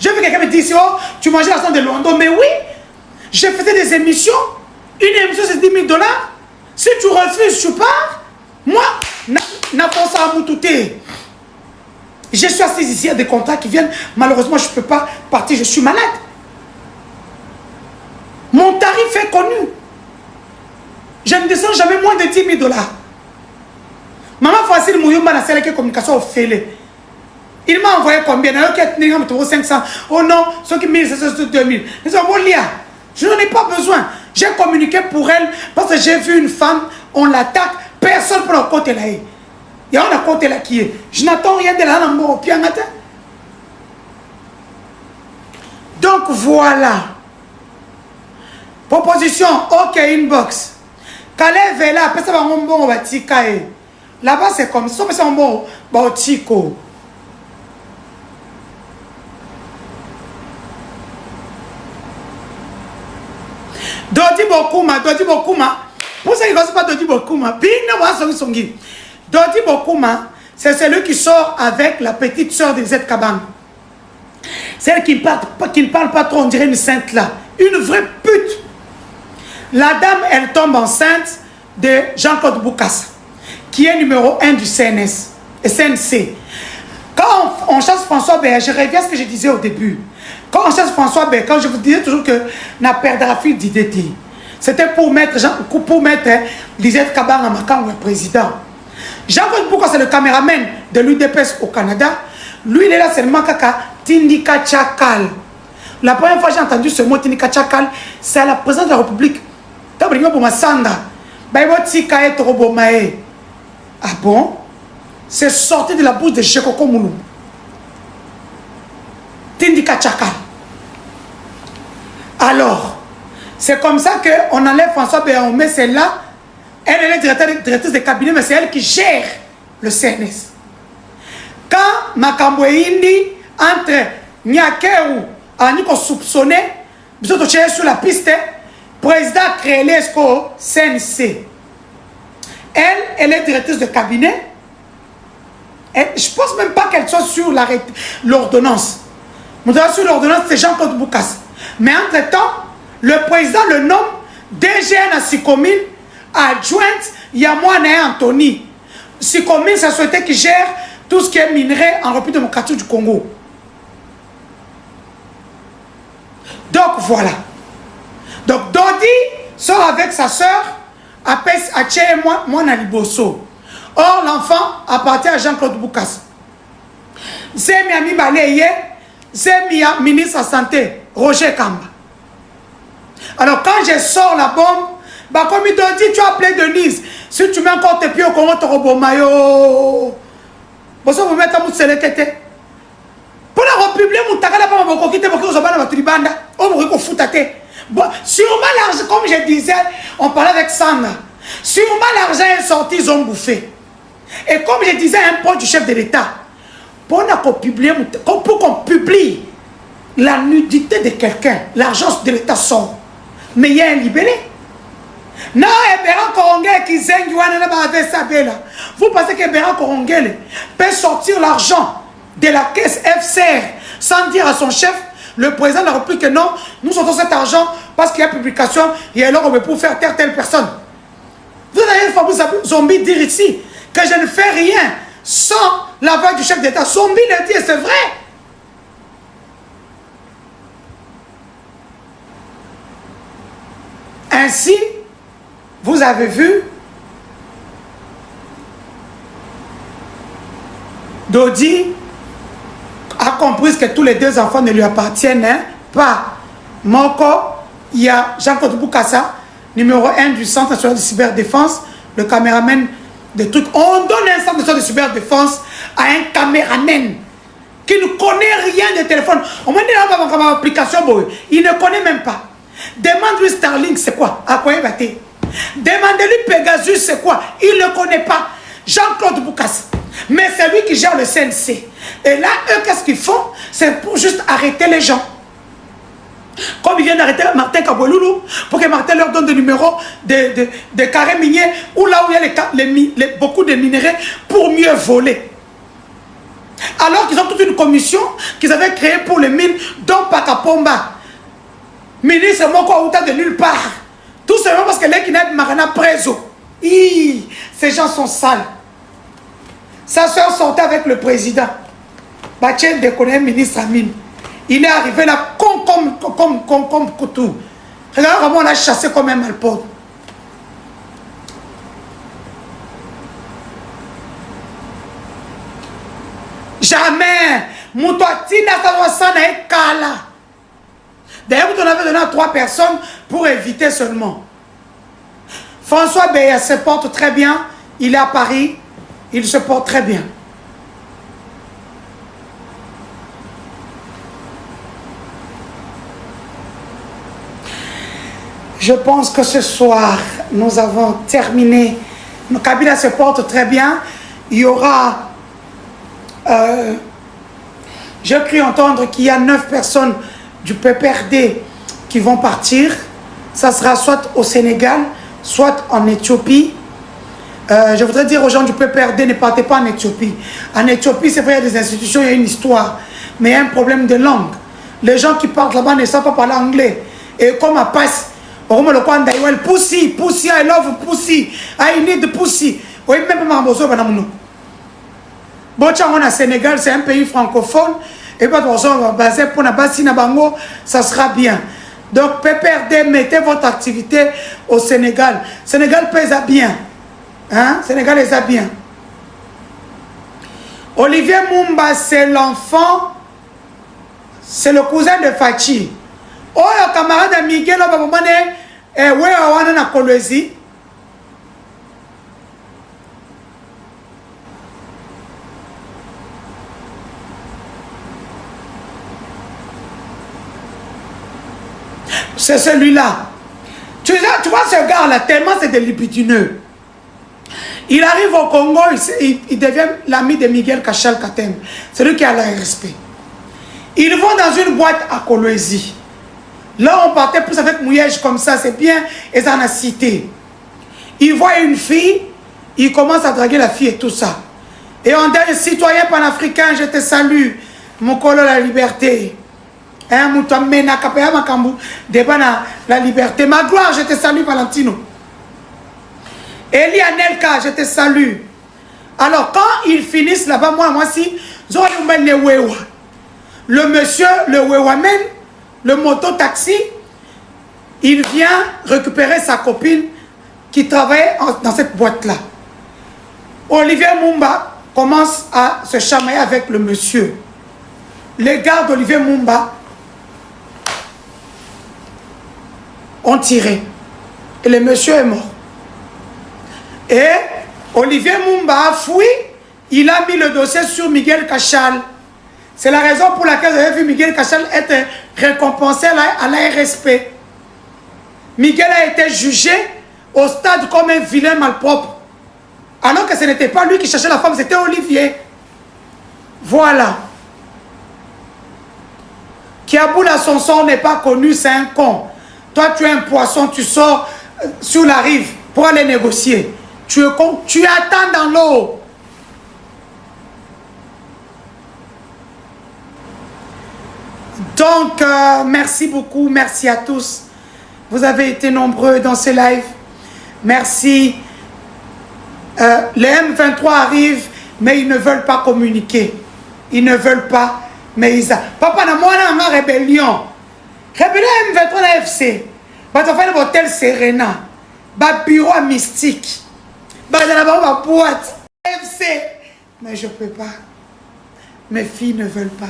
Je veux que quelqu'un me dise, oh, tu mangeais l'argent de Londo. Mais oui, je faisais des émissions. Une émission, c'est 10 000 $. Si tu refuses, tu pars. Moi, n'a pas ça à m'outer. Je suis assise ici, il y a des contrats qui viennent. Malheureusement, je ne peux pas partir, je suis malade. Mon tarif est connu. Je ne descends jamais moins de 10 000 $. Maman Facile Mouyumba n'a pas communication au fêlé. Il m'a envoyé combien? 500. Oh non, ceux qui 1000, c'est 2000. Je n'en ai pas besoin. J'ai communiqué pour elle parce que j'ai vu une femme, on l'attaque, personne pour le côté là. Il y a un côté là qui est. Je n'attends rien de là au pied matin. Donc voilà. Proposition, ok, inbox. Calais Vela, après ça va un bon batikae. Là-bas c'est comme ça, mais c'est un bon batiko. Dodi Bokuma. Pour ça, il ne va pas Dodi Bokuma. Dodi Bokuma, c'est celui qui sort avec la petite soeur de Z Kaban. Celle qui ne parle pas trop, on dirait une sainte là. Une vraie pute. La dame, elle tombe enceinte de Jean-Claude Boukassa, qui est numéro 1 du CNC. Quand on chasse François Béa, je reviens à ce que je disais au début. Quand on chasse François Béa, quand je vous disais toujours que n'a perdra fil d'identité, c'était pour mettre Lisette Kabang en marquant le président. Jean-Claude Boukassa, c'est le caméraman de l'UDPS au Canada. Lui, il est là seulement kaka Tindika Chakal. La première fois que j'ai entendu ce mot Tindika Chakal, c'est à la présidence de la République. Ah bon? C'est sorti de la bouche de Chekoko Moulou. Tindika Chakal. Alors, c'est comme ça qu'on enlève François Béaomé, c'est là. Elle est directrice de cabinet, mais c'est elle qui gère le CNS. Quand Makambo Indi, entre Nyakeu et Niko soupçonné, nous sommes sur la piste, président créé l'ESCO CNC. Elle est directrice de cabinet. Et je ne pense même pas qu'elle soit sur l'ordonnance. Sur l'ordonnance, c'est Jean-Claude Boukassa. Mais entre-temps, le président le nomme DGN à Sikomine, adjointe Yamouane Anthony. Sikomine, c'est la société qui gère tout ce qui est minerai en République démocratique du Congo. Donc voilà. Donc Dodi sort avec sa soeur à Liboso. Or l'enfant appartient à Jean-Claude Boukassa. Zemi Ami Baleye, Zemi ministre de la Santé, Roger Kamba. Alors quand je sors la bombe, bah comme il te dit, tu as appelé Denise. Si tu mets encore tes pieds au Congo, tu auras maillot. Bon, ça vous mettez à vous sélecter. Pour la republier, vous avez dit que vous avez dit sûrement l'argent, comme je disais, on parlait avec Sandra. Sûrement l'argent est sorti, ils ont bouffé. Et comme je disais, un poste du chef de l'État, pour qu'on publie la nudité de quelqu'un, l'argent de l'État sort. Mais il y a un libellé. Non, Ebera Korongé qui zengi vous pensez qu'Ebera Korongé peut sortir l'argent de la caisse FCR sans dire à son chef, le président de la République, que non, nous sortons cet argent parce qu'il y a publication et alors on veut pour faire telle personne. Vous avez une fois Zombie dire ici que je ne fais rien sans la voix du chef d'État. Zombie le dit et c'est vrai. Ainsi, vous avez vu, Dodi a compris que tous les deux enfants ne lui appartiennent pas. Moko, il y a Jean-Claude Boukassa, numéro 1 du Centre national de cyberdéfense, le caméraman des trucs. On donne un centre national de cyberdéfense à un caméraman qui ne connaît rien de téléphone. On m'a dit là, ma application, il ne connaît même pas. Demande-lui Starlink, c'est quoi? À quoi il va te? Demandez-lui Pegasus, c'est quoi? Il ne connaît pas. Jean-Claude Boukassa. Mais c'est lui qui gère le CNC. Et là, eux, qu'est-ce qu'ils font? C'est pour juste arrêter les gens. Comme ils viennent d'arrêter Martin Kabouloulou, pour que Martin leur donne des numéros de carrés miniers, ou là où il y a beaucoup de minerais, pour mieux voler. Alors qu'ils ont toute une commission qu'ils avaient créée pour les mines, dont Pakapomba. Ministre Moko Outa de nulle part. Tout simplement parce que les Kined Marana Prezo. Ces gens sont sales. Sa soeur sortait avec le président. Bachien déconné, ministre Amine. Il est arrivé là comme couteau. Regarde comment on l'a chassé comme un malport. Jamais. Moutouatina, ça doit s'en aller kala. D'ailleurs, vous en avez donné à 3 personnes pour éviter seulement. François Beya se porte très bien. Il est à Paris. Il se porte très bien. Je pense que ce soir, nous avons terminé. Kabila se porte très bien. Il y aura... j'ai cru entendre qu'il y a 9 personnes du PPRD qui vont partir. Ça sera soit au Sénégal, soit en Éthiopie. Je voudrais dire aux gens du PPRD, ne partez pas en Éthiopie. En Éthiopie, c'est vrai, il y a des institutions, il y a une histoire. Mais il y a un problème de langue. Les gens qui partent là-bas ne savent pas parler anglais. Et comme à passe, Pussy, Pussy, I love Pussy, I need Pussy. Oui, même Mambozo, Bochang, au Sénégal, c'est un pays francophone. Et pas de basé pour la base Bango, ça sera bien. Donc, PPRD, mettez votre activité au Sénégal. Sénégal pèse bien. Hein? Sénégal est bien. Olivier Mumba, c'est l'enfant, c'est le cousin de Fachi. Oh, le camarade de Miguel, on a Kolwezi. C'est celui-là. Tu vois ce gars-là, tellement c'est des libidineux. Il arrive au Congo, il devient l'ami de Miguel Kachal Katem. C'est lui qui a l'ARSP. Ils vont dans une boîte à Kolwezi. Là, on partait plus avec mouillage comme ça, c'est bien, et ça en a cité. Il voit une fille, il commence à draguer la fille et tout ça. Et on dit, citoyen panafricain, je te salue, mon colo la liberté. Hein, la liberté. Ma gloire, je te salue, Valentino. Eli Anelka, je te salue. Alors, quand ils finissent là-bas, moi, si, le monsieur, le Wewamen, le moto-taxi, il vient récupérer sa copine qui travaillait dans cette boîte-là. Olivier Mumba commence à se chamailler avec le monsieur. Les gars d'Olivier Mumba ont tiré. Et le monsieur est mort. Et Olivier Mumba a fui. Il a mis le dossier sur Miguel Kachal. C'est la raison pour laquelle vous avez vu Miguel Kachal être récompensé à l'ARSP. Miguel a été jugé au stade comme un vilain malpropre. Alors que ce n'était pas lui qui cherchait la femme, c'était Olivier. Voilà. Kiaboula Sonson n'est pas connu, c'est un con. Toi, tu es un poisson, tu sors sur la rive pour aller négocier. Tu es con, tu attends dans l'eau. Donc, merci beaucoup, merci à tous. Vous avez été nombreux dans ce live. Merci. Les M23 arrivent, mais ils ne veulent pas communiquer. Ils ne veulent pas, mais ils... Papa, moi, on a une rébellion. Rébellion M23 na FC. Bah, tu fais un hôtel Serena. Bah, bureau mystique. Bah, dans la boîte. FC. Mais je ne peux pas. Mes filles ne veulent pas.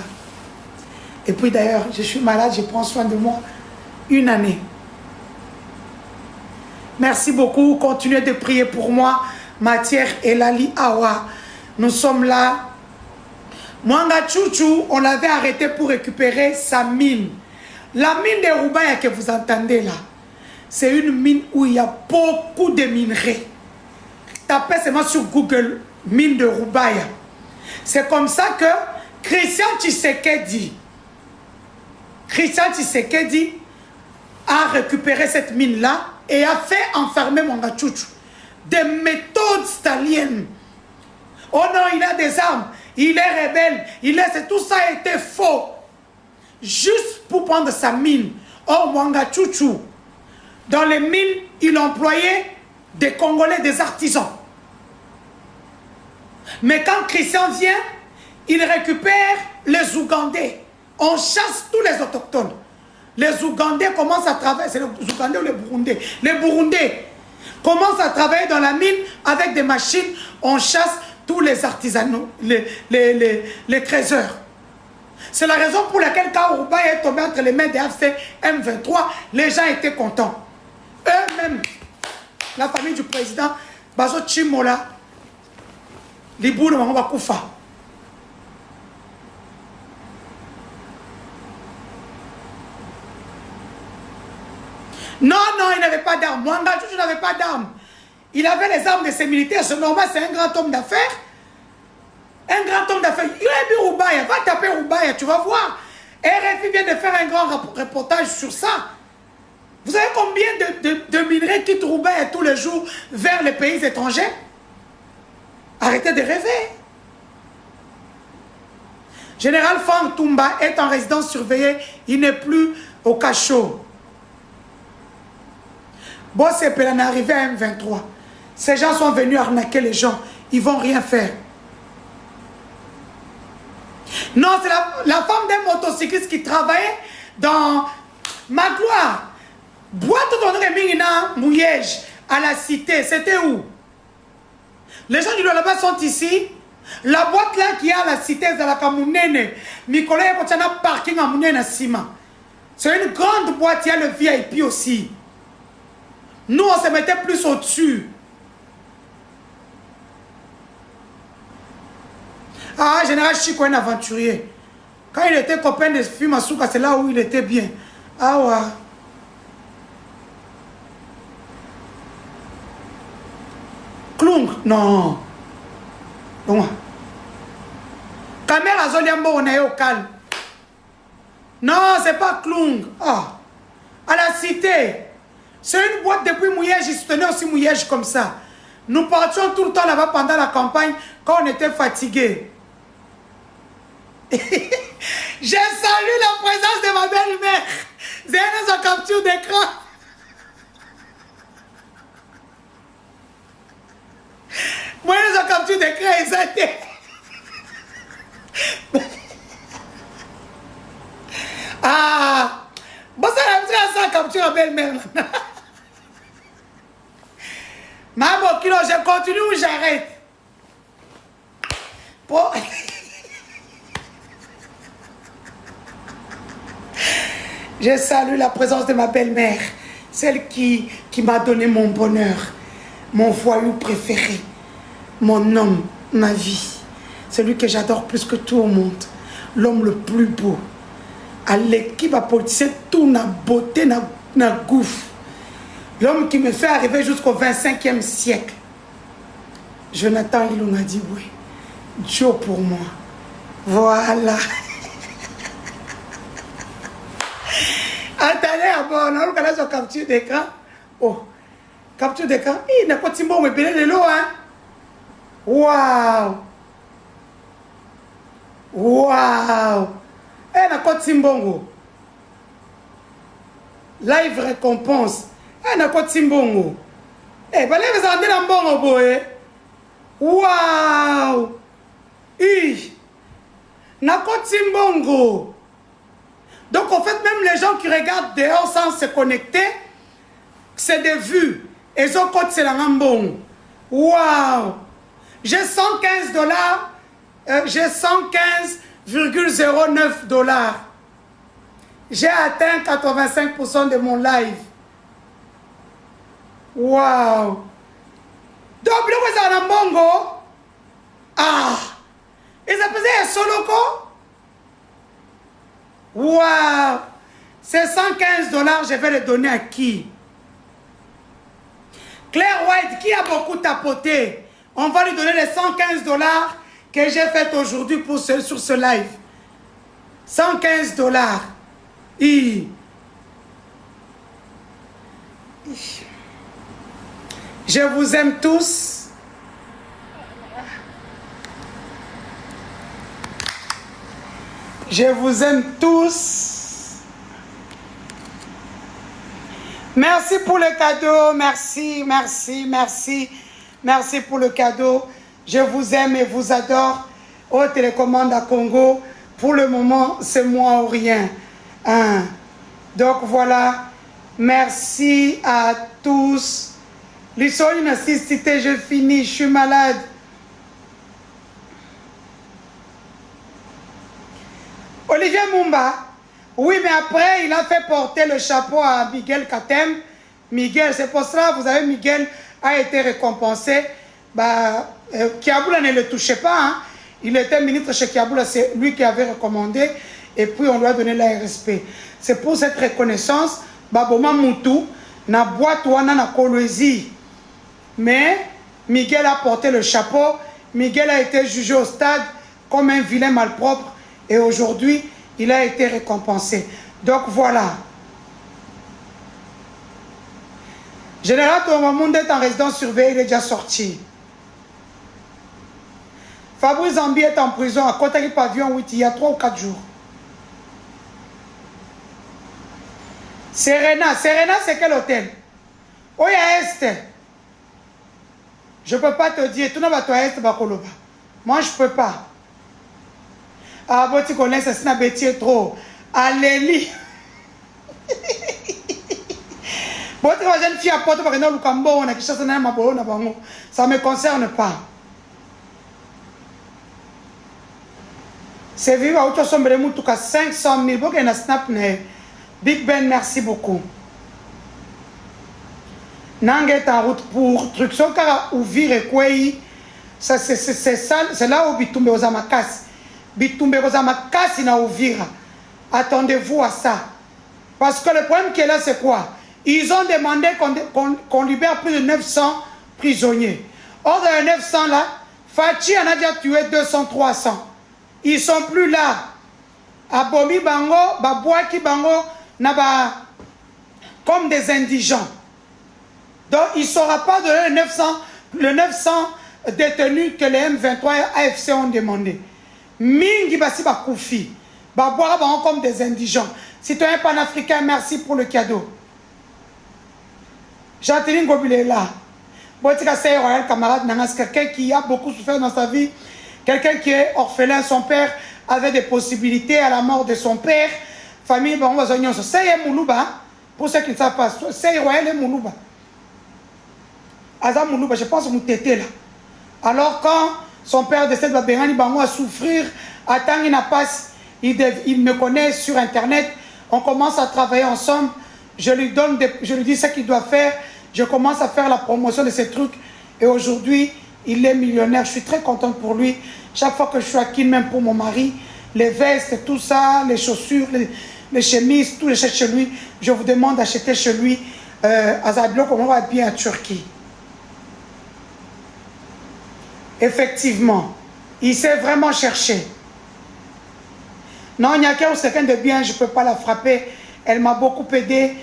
Et puis d'ailleurs, je suis malade, je prends soin de moi 1 année. Merci beaucoup. Continuez de prier pour moi. Matière et Lali Awa. Nous sommes là. Mwanga Chouchou, on l'avait arrêté pour récupérer sa mine. La mine de Roubaïa que vous entendez là, c'est une mine où il y a beaucoup de minerais. Tapez seulement sur Google, mine de Roubaïa. C'est comme ça que Christian Tshisekedi a récupéré cette mine-là et a fait enfermer Mwanga Chouchou. Des méthodes staliennes. Oh non, il a des armes, il est rebelle, tout ça a été faux. Juste pour prendre sa mine. Oh, Mwanga Chouchou, dans les mines, il employait des Congolais, des artisans. Mais quand Christian vient, il récupère les Ougandais. On chasse tous les autochtones. Les Ougandais commencent à travailler, c'est les Ougandais ou les Burundais? Les Burundais commencent à travailler dans la mine avec des machines. On chasse tous les artisanaux, les créateurs. C'est la raison pour laquelle quand Roubaï est tombé entre les mains des AFC M23, les gens étaient contents. Eux-mêmes, la famille du président, Bazo Chimola, Libou de Mangaba Koufa. Non, non, il n'avait pas d'armes. Mwanga Chouchou n'avait pas d'armes. Il avait les armes de ses militaires. C'est normal, c'est un grand homme d'affaires. Un grand homme d'affaires. Il a vu Roubaïa. Va taper Roubaïa, tu vas voir. RFI vient de faire un grand reportage sur ça. Vous savez combien de minerais quittent Roubaïa tous les jours vers les pays étrangers? Arrêtez de rêver. Général Fang Toumba est en résidence surveillée. Il n'est plus au cachot. Boss Epela est arrivé à M23. Ces gens sont venus arnaquer les gens. Ils ne vont rien faire. Non, c'est la femme d'un motocycliste qui travaillait dans Magloire. Boîte de Mouyège à la cité. C'était où? Les gens du là-bas sont ici. La boîte là qui est à la cité, c'est la Kamounene. Nicolas est en parking à Mounene Sima. C'est une grande boîte, il y a le VIP aussi. Nous, on se mettait plus au-dessus. Ah, Général Chico est un aventurier. Quand il était copain de Fimasuka, c'est là où il était bien. Ah ouais. Klung, non. Non. Caméra Zoliambo, on est au calme. Non, c'est pas Klung. Ah. À la cité. C'est une boîte depuis Mouyège, il se tenait aussi Mouyège comme ça. Nous partions tout le temps là-bas pendant la campagne quand on était fatigués. Je salue la présence de ma belle-mère. J'ai une capture d'écran. Moi, une capture d'écran, ils étaient. Ah, bon, ça capture la belle-mère. Maman, kilo, je continue ou j'arrête? Bon. Je salue la présence de ma belle-mère, celle qui m'a donné mon bonheur, mon voyou préféré, mon homme, ma vie, celui que j'adore plus que tout au monde, l'homme le plus beau. À l'équipe à politicien, tout na beauté, na gouffre. L'homme qui me fait arriver jusqu'au 25e siècle. Jonathan Ilon a dit oui. Dieu pour moi. Voilà. Attendez, on a une capture d'écran. Oh, capture d'écran. Il n'a pas de symbole, mais bien de l'eau, hein. Waouh. Waouh. Il n'a pas de symbole. Live récompense. Il n'a pas de symbole. Eh, ben là, vous avez un bon boy. Waouh. Il n'a pas de symbole. Donc, en fait, même les gens qui regardent dehors sans se connecter, c'est des vues. Et ils ont code, c'est la bon. Waouh! J'ai 115 dollars. J'ai 115,09 dollars. J'ai atteint 85% de mon live. Waouh! Donc, vous avez un bongo. Ah! Et ça faisait un solo quoi? Waouh! Ces 115 dollars, je vais les donner à qui? Claire White, qui a beaucoup tapoté? On va lui donner les 115 dollars que j'ai fait aujourd'hui sur ce live. 115 dollars. Je vous aime tous. Je vous aime tous. Merci pour le cadeau. Merci, merci, merci. Merci pour le cadeau. Je vous aime et vous adore. Au télécommande à Congo, pour le moment, c'est moi ou rien. Hein? Donc voilà, merci à tous. L'histoire d'une assistité, je finis, je suis malade. Olivier Mumba, oui, mais après, il a fait porter le chapeau à Miguel Katem. Miguel, c'est pour cela, vous avez Miguel a été récompensé. Kiaboula ne le touchait pas, hein. Il était ministre chez Kiaboula, c'est lui qui avait recommandé, et puis on lui a donné l'ARSP. C'est pour cette reconnaissance, Baboma Moutou, na boîte wana na Kolwezi. Mais Miguel a porté le chapeau, Miguel a été jugé au stade comme un vilain malpropre, et aujourd'hui, il a été récompensé. Donc voilà. Général Tomamoun est en résidence surveillée, il est déjà sorti. Fabrice Zambi est en prison à Kotaki Pavillon 8 il y a 3 ou 4 jours. Serena, Serena c'est quel hôtel? Oya Est. Je ne peux pas te dire, tout le monde va Est Bakoloba. Moi je ne peux pas. Ah bon tu connais ça, c'est un bêtise trop. Alléluia. Bon tu vas jeune fille à porte par exemple Lukambo, on a quelque chose dans ma boue, ça ne me concerne pas. C'est vivre à autre sombre de tout cas 500 000. Bon, il snap Big Ben, merci beaucoup. Nang est en route pour truc. Son car ouvrir et quoi ça c'est là où Bitumbe aux Amakas. Bitumbe aux Amakas il a ouvrir. Attendez-vous à ça. Parce que le problème qui est là c'est quoi? Ils ont demandé qu'on libère plus de 900 prisonniers. Or dans les 900 là, Fachi en a déjà tué 200-300. Ils ne sont plus là. Abomi Bango, Babouaki Bango, comme des indigents. Donc, il ne saura pas donner le 900 détenus que les M23 et AFC ont demandé. Mingi Bassi Bakoufi, Babouara Bango comme des indigents. Citoyen panafricain, merci pour le cadeau. Jean-Téline Gobile est là. Botika Sey Royal, camarade Nangas, quelqu'un qui a beaucoup souffert dans sa vie. Quelqu'un qui est orphelin, son père avait des possibilités à la mort de son père. Famille, bon, on va se dire, c'est Moulouba. Pour ceux qui ne savent pas, c'est Royal et Moulouba. Azam Moulouba, je pense que Moutété là. Alors quand son père décède, Berani Bango a souffrir, attends, il n'a pas, il me connaît sur internet, on commence à travailler ensemble, je lui dis ce qu'il doit faire, je commence à faire la promotion de ces trucs, et aujourd'hui, il est millionnaire, je suis très contente pour lui. Chaque fois que je suis à Kin, même pour mon mari, les vestes, tout ça, les chaussures, les chemises, tout les chèques chez lui, je vous demande d'acheter chez lui à Zablok, on va bien à Turquie. Effectivement, il s'est vraiment cherché. Non, il y a quelqu'un de bien, je ne peux pas la frapper. Elle m'a beaucoup aidé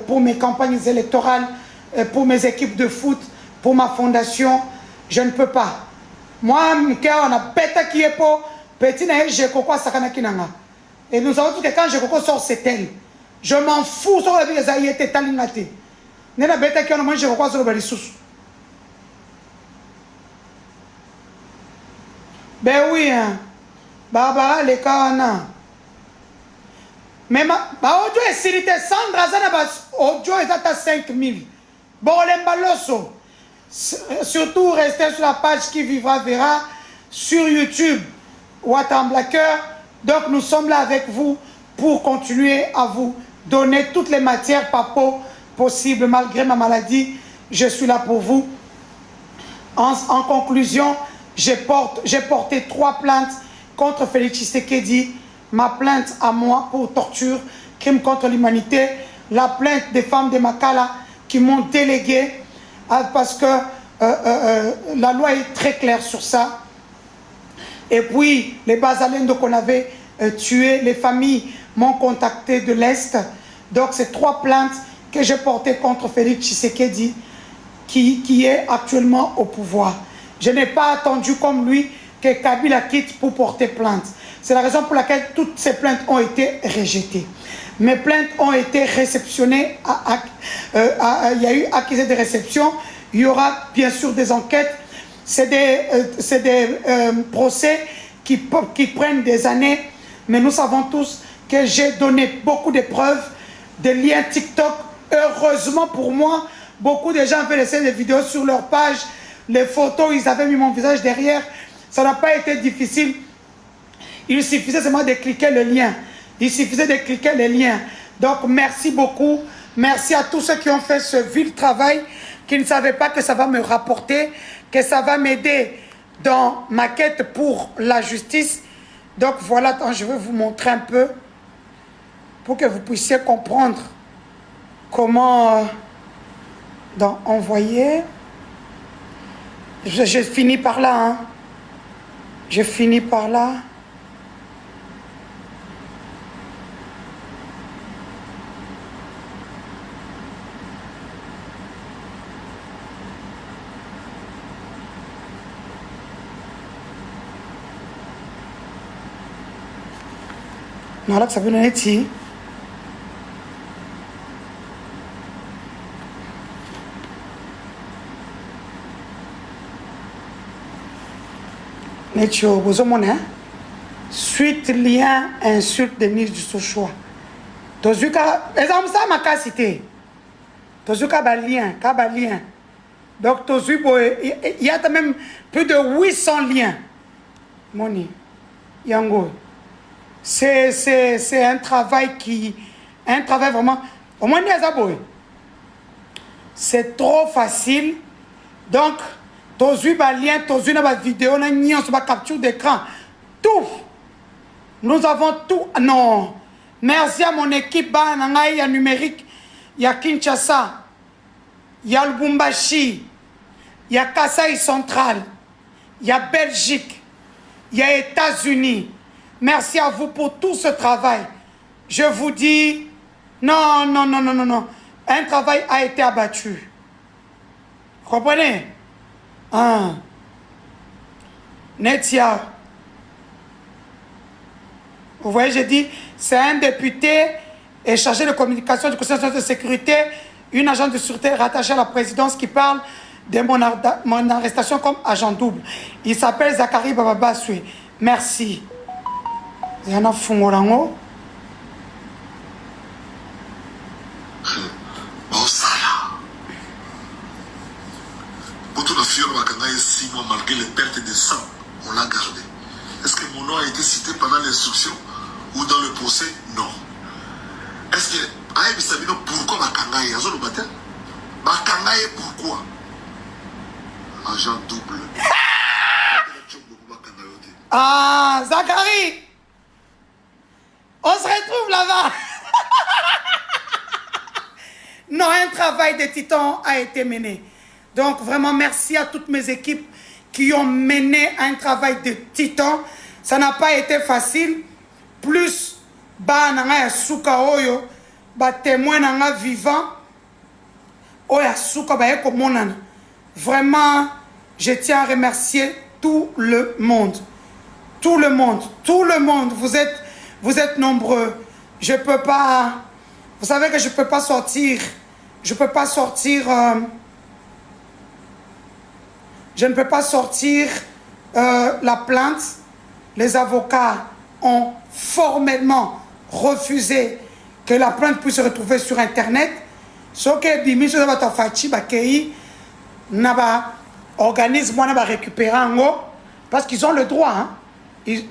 pour mes campagnes électorales, pour mes équipes de foot, pour ma fondation. Je ne peux pas. Moi, on a pété qui est pour petit naïf, j'ai quoi sakana kinanga. Et nous avons dit que quand je sort, c'est elle. Je m'en fous sur la vie des aïeux, t'es talingate. Nena bête qui on a mangé quoi sur le balissous. Ben oui, hein. Barbara, les cas, mais audio est silité, Sandra Zanabas, audio est à 5000. Bon, l'embaloso. Surtout, restez sur la page Qui Vivra Verra, sur YouTube, Watan Blacker. Donc, nous sommes là avec vous pour continuer à vous donner toutes les matières papo possibles. Malgré ma maladie, je suis là pour vous. En conclusion, j'ai porté 3 plaintes contre Félix Tshisekedi. Ma plainte à moi pour torture, crime contre l'humanité. La plainte des femmes de Makala qui m'ont délégué parce que la loi est très claire sur ça. Et puis, les Bazalendos qu'on avait tués, les familles m'ont contacté de l'Est. Donc, c'est 3 plaintes que j'ai portées contre Félix Tshisekedi qui est actuellement au pouvoir. Je n'ai pas attendu comme lui que Kabila quitte pour porter plainte. C'est la raison pour laquelle toutes ces plaintes ont été rejetées. Mes plaintes ont été réceptionnées. Il y a eu accusé de réception. Il y aura bien sûr des enquêtes. c'est des procès qui prennent des années, mais nous savons tous que j'ai donné beaucoup de preuves, des liens TikTok. Heureusement pour moi, beaucoup de gens avaient laissé des vidéos sur leur page, les photos, ils avaient mis mon visage derrière. Ça n'a pas été difficile. Il suffisait seulement de cliquer le lien. Il suffisait de cliquer le lien. Donc, merci beaucoup. Merci à tous ceux qui ont fait ce vil travail, qui ne savaient pas que ça va me rapporter, que ça va m'aider dans ma quête pour la justice. Donc, voilà, attends, je vais vous montrer un peu pour que vous puissiez comprendre comment envoyer. Je finis par là. Hein. Je finis par là. Non, là, ça veut donner ici. Netio, vous avez suite lien insulte de Denise du Sochoa. Tozuka, exemple ça ma cité. Tozuka ba lien. Donc Tozubo, il y a quand même plus de 800 liens. Moni, Yango. C'est un travail vraiment. Au moins c'est trop facile. Donc Tozu ba lien, Tozu na ba vidéo, na nion sur ba capture d'écran. Tout. Nous avons tout. Non. Merci à mon équipe, il y a numérique, il y a Kinshasa, il y a Lubumbashi, il y a Kasaï Central, il y a Belgique, il y a États-Unis. Merci à vous pour tout ce travail. Je vous dis, non. Un travail a été abattu. Vous comprenez? Netia. Vous voyez, j'ai dit, c'est un député et chargé de communication du Conseil national de sécurité, une agent de sûreté rattachée à la présidence qui parle de mon arrestation comme agent double. Il s'appelle Zachary Bababaswe. Merci. Yana Fungorango. Malgré les pertes de sang, on l'a gardé. Est-ce que mon nom a été cité pendant l'instruction ou dans le procès? Non. Est-ce que Aïe Sabino, pourquoi Bakangaye? Azon le matin? Bakangaye, pourquoi? Agent double. Ah, Zachary! On se retrouve là-bas! Non, un travail de titan a été mené. Donc, vraiment, merci à toutes mes équipes qui ont mené un travail de titan. Ça n'a pas été facile. Plus, nanga suka oyo, témoin nanga vivant, oya suka eko monana. Vraiment, je tiens à remercier tout le monde. Tout le monde. Vous êtes nombreux. Je peux pas. Vous savez que je peux pas sortir. Je ne peux pas sortir la plainte. Les avocats ont formellement refusé que la plainte puisse se retrouver sur Internet. Ce que Bimisho Zabata Fachi Bakei n'a organisme n'a récupéré en haut parce qu'ils ont le droit. Hein.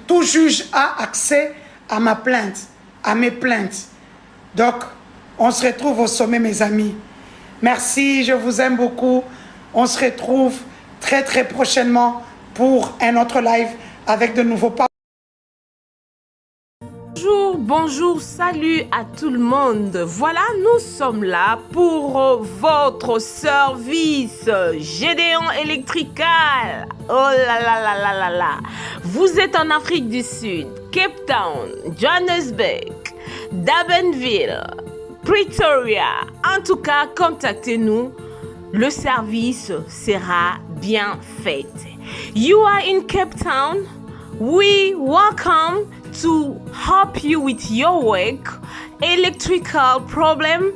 Tout juge a accès à ma plainte, à mes plaintes. Donc, on se retrouve au sommet, mes amis. Merci, je vous aime beaucoup. On se retrouve très très prochainement pour un autre live avec de nouveaux partenaires. Bonjour, salut à tout le monde. Voilà, nous sommes là pour votre service Gédéon Electrical. Oh là là là là là là. Vous êtes en Afrique du Sud, Cape Town, Johannesburg, Durbanville, Pretoria. En tout cas, contactez-nous. Le service sera bien fait. You are in Cape Town. We welcome to help you with your work, electrical problem.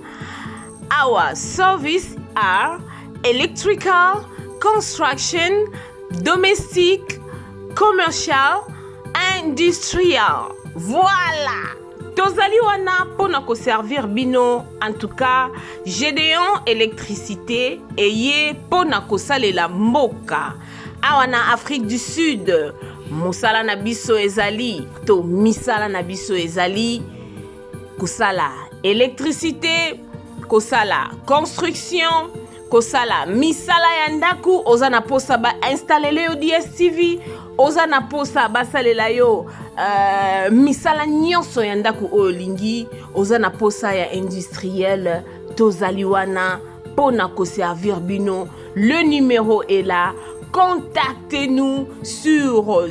Our service are electrical, construction, domestique, commercial, industriel. Voilà. Tozali wana pona ko servir bino. En tout cas, Gédéon électricité eye pona ko salela mboka. Awana Afrique du Sud. Mosala na biso ezali to misala na biso ezali kosala électricité, kosala construction, kosala misala ya ndaku, oza na posa ba installer yo DSTV, oza na posa basalela yo misala nyonso ya ndaku oyo lingi, oza na posa ya industriel, tozali wana pona ko servir bino. Le numéro est là. Contactez-nous sur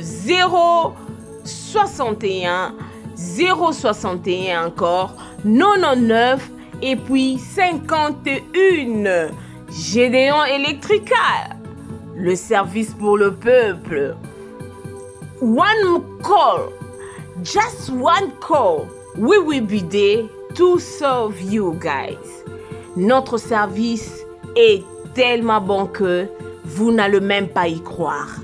061 061 encore 99 et puis 51. Gédéon Électrical, le service pour le peuple. One call, just one call, we will be there to serve you guys. Notre service est tellement bon que vous n'allez même pas y croire.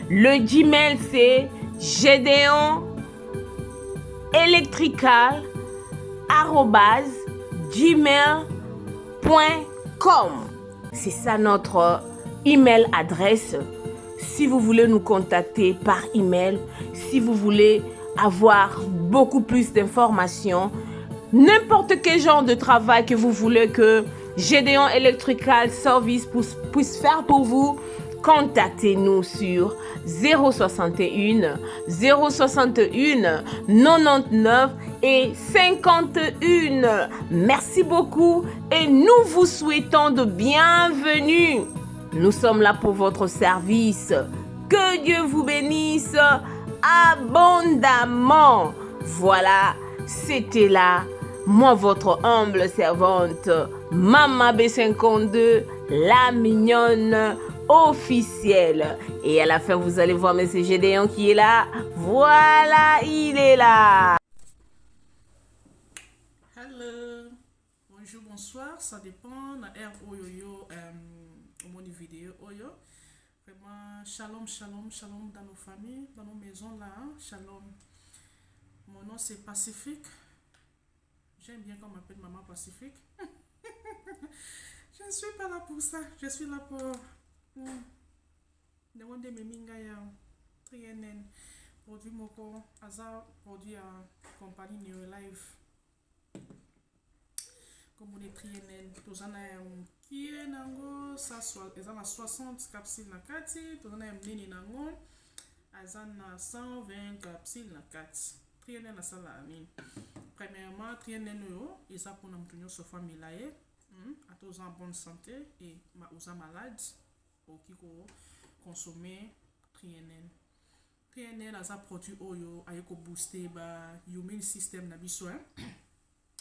Le Gmail c'est gédéon-electrical@gmail.com. C'est ça notre email adresse. Si vous voulez nous contacter par email, si vous voulez avoir beaucoup plus d'informations, n'importe quel genre de travail que vous voulez que Gédéon Electrical Service puisse faire pour vous, contactez-nous sur 061 061 99 et 51. Merci beaucoup et nous vous souhaitons de bienvenue. Nous sommes là pour votre service. Que Dieu vous bénisse abondamment. Voilà, c'était là, moi votre humble servante, Mama B52, la mignonne officielle. Et à la fin, vous allez voir M. Gédéon qui est là. Voilà, il est là. Hello, bonjour, bonsoir, ça dépend de l'air oyoyo au mon vidéo oyo. Vraiment, shalom, shalom, shalom dans nos familles, dans nos maisons là, hein? Shalom. Mon nom c'est Pacifique. J'aime bien qu'on m'appelle Maman Pacifique. Je ne suis pas là pour ça. Je suis là pour demander mes mingaya, trienen, produit moko, hasard, produit à compagnie Neo Life. Comme on est trienen, tous en a qui est nango, ça soit, ils ont 60 capsules na kati, tous en a mnini nango, ils ont 120 capsules na kati. Trienen na sala amin. Premièrement, trienen yo, ils ont pour nous tenir sur famille là, à tous en bonne santé et aux malades, pour qui consommer trienen. Trienen a produit oyo, ayeko booster ba immune system na biso,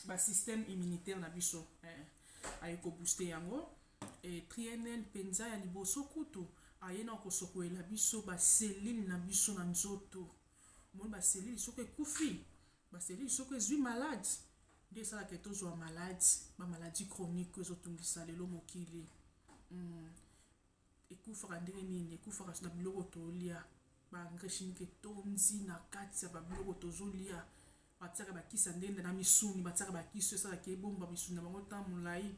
ba système immunitaire na biso, ayeko booster yango. Et trienen penza ya liboso kutu, ayena ko sokoela biso ba cellule na biso na nzoto. Mon ba cellule soke kufi, ba cellule soke zui malade. Dès ça que tous sont malades, ma maladie chronique que tout ça le mokili. Ekufara ndeni, ekufara na biloko tolia. Ba ngreshin ke tonzi na kati ba biloko tozolia. Bataka ba kisa ndende na misuni, bataka ba kiso ça ke bomba misuni na bango tamulai.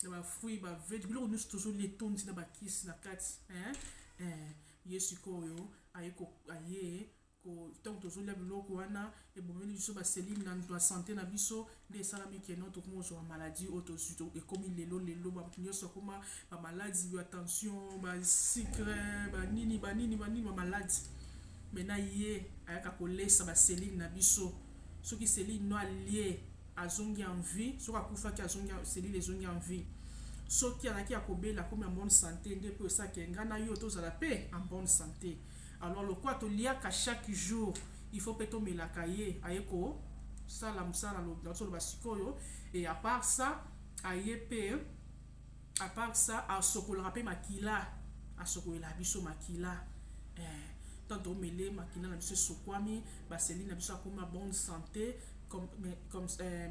Na ba fruit ba veg biloko nous tozolia tonzi na ba kisi na kati, yesu koyo ayeko aye. Tant que tous les blocs wana et bon mais biso ba cellule na santé na biso de salami qui notre comme sur maladie autosuto et comme lelo ba nyonso kuma ba maladie ba tension ba sucre ba nini ba maladie mais na yé aka ko laisser ba cellule na biso ce qui cellule no allié a zongi en vie so ka kufa ki a zongi cellule les zongi en vie so qui a kobela comme en bonne santé de peu ça que ngana yo to za la paix en bonne santé. Alors le quoi tu lia qu'à chaque jour il faut peut-être me la cahier ayeko ça la msala dans le basikoyo et à part ça ayepe à part ça à sokola rapé makila à sokola biso makila tant mêler makila na biso sokwami ba cellule na biso comme bonne santé comme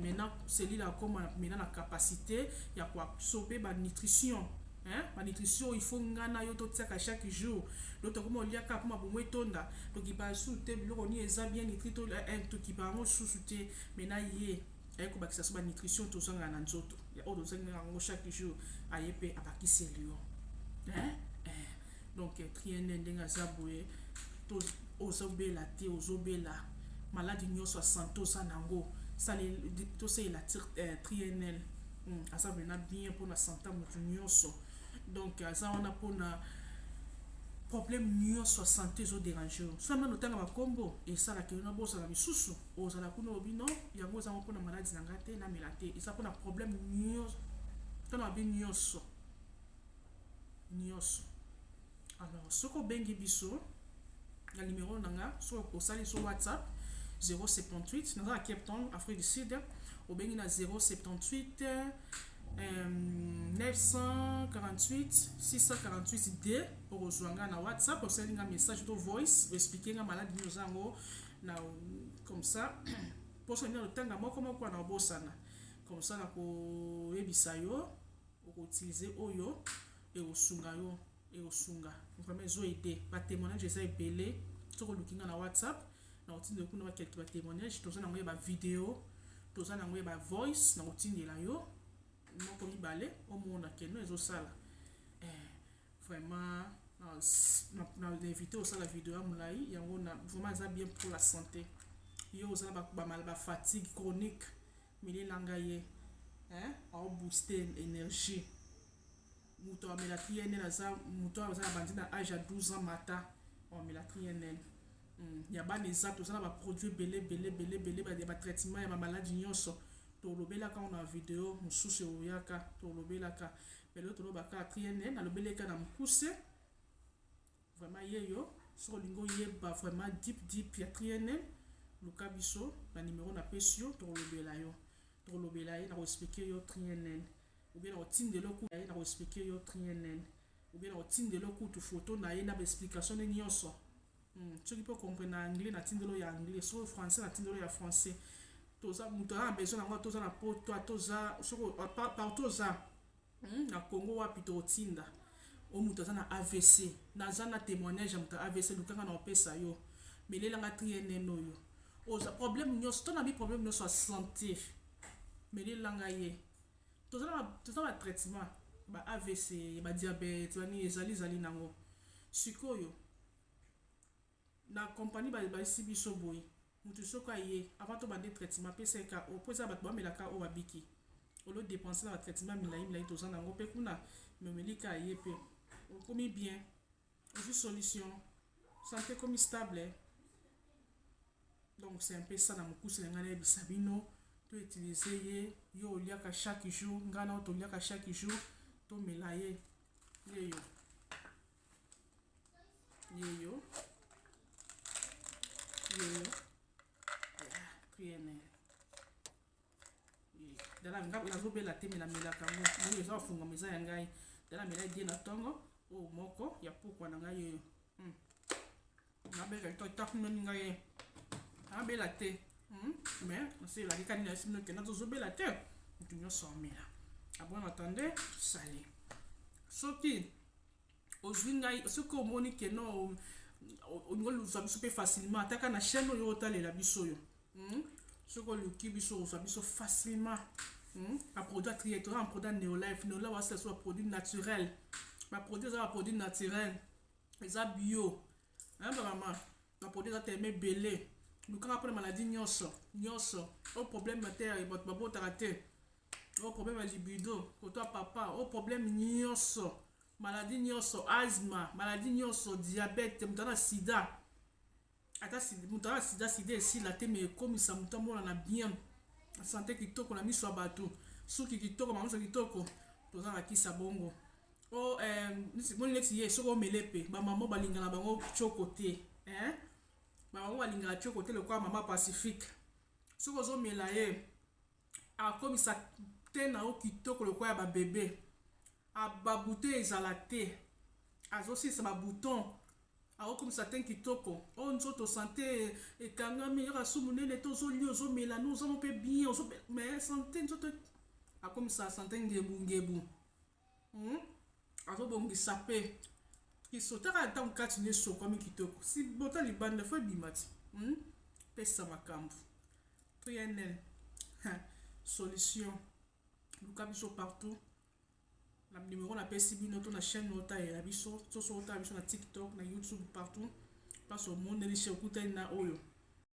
maintenant cellule a comme maintenant la capacité il y a quoi absorber ba nutrition Ma nutrition il faut ngana yo to tsaka chaque jour l'autre comme on liaka pour ma bomo etonda to ki ba souté biloko ni eza bien nutri to to ki ba ngo souté mais na yé et ko ba kisa ba nutrition to zanga na nzoto ya o to zanga ngo chaque jour ayepe abakisi lio donc trienne ndenga zaboye to ozobela te ozobela maladie nyonso santo sanango ça les to c'est la triennelle ça vient bien pour la santé mutu nyonso donc ça on a pour na problème nyonso santé zo déranger ça na notanga makombo et ça la ke na bosa na misusu ozala kuna obino yango za pour na maladie na ngate na melate et ça pour na problème nyonso to na bien nyonso alors soko bengi biso le numéro nanga sur sur WhatsApp 078 dans la Cape Town Afrique du Sud au bengi na 078 948 648 D pour rejoindre na WhatsApp pour sender un message de voice expliquer la maladie nous zango na comme ça pour se le temps moi comment quoi na bosana comme ça na ko ebisa yo ko utiliser oyo et osunga yo et osunga vraiment zo aider ba témoignage ça epelé sur le looking na WhatsApp na otinde ko na quelques témoignages to ça na ba vidéo to ça na ba voice na otinde la yo non comme balé au monde que nous ezo sala vraiment na invité au sala vidéo mulai yango na vraiment ça bien pour la santé yo ça ba mal ba fatigue chronique mili langaye au booster énergie muto a la trienne na za muto a za bandi na âge à 12 ans mata on met la trienne ya ba les autres ça va produire belé ba traitement ya maladie nyonso to lobela ka on a vidéo mususu oyaka to lobela ka mais l'autre lobaka trienne na lobela ka na mukuse vraiment yeyo sur lingo yeba vraiment deep ya trienne luka biso na numéro na pesio to lobela yo na expliquer yo trienne ou bien on tinde le coup na expliquer yo trienne ou bien on tinde le coup tu photo na na explication ni nyonso ceux qui peut comprendre anglais na tinde lo ya anglais sur français na tinde lo ya français toza muto a besoin na toza na poto toza soko partout za na Congo wapi to tinda o muto za na AVC na za na témoignage muto AVC lukanga na opesa yo melela nga trienne no yo oza problème nyonso to na bi problème nyonso santé melela nga ye toza na traitement ba AVC ba diabète ba ni ezali nango sikoyo na compagnie ba sibiso boy mutu soko aye avant to bande traitement PCK au poza ba melaka o babiki au lieu de dépenser dans traitement milai toza nango pe kuna memelika aye pe o komi bien aussi solution santé comme stable donc c'est un peu ça na mukusi ngana bisabino to utiliser ye yo liaka chaque jour ngana to liaka chaque jour to melaye yeyo trienne dala ngaba na zobela temi na melaka ngo mo eza funga meza ya ngai dala mela die na tongo o moko ya pokwa na ngai yeyo na beka to tafuno ngai abela te mais c'est la ricane na sino que na zobela te tu nyo somela abon attendez salé soki ozwingai soko moni que no on ngolu zabiso facilement ataka na chaîne yo otalela biso yo soko luki biso zabiso facilement a produit triétoire en produit Neolife Neolife c'est soit produit naturel ma produit ça produit naturel ça bio maman ma produit ça t'aimer belé lukanga pour maladie nyonso au problème terre et votre babo taraté au problème libido ko toi papa au problème nyonso maladie nyonso asthme maladie nyonso diabète mutana sida ata mutana sida ici la te me comme ça mutamona na bien santé kitoko na miso bato suki kitoko mamuso kitoko toza na kisa bongo o moni lexi ye soko melepe ba maman balingana bango chokote ba maman balingana chokote le kwa mama Pacifique soko zo melaye a comme ça tena o kitoko le kwa ba bébé a ba bouteille ezalate azosi sa ba bouton a comme ça ten kitoko on nzoto santé et kangami ya sumunene tozo lio zo mela nous on peut bien mais santé nzoto a comme ça santé ngebu azobongisa mpe kiso taka ntango kati na esokwami kitoko si bota libanda fo ebima ti pesa makambo to ya nene solution luka biso partout na numéro napesi bino to na chaîne otayela biso soso otala biso na TikTok na YouTube partout place omoneli she okutani na oyo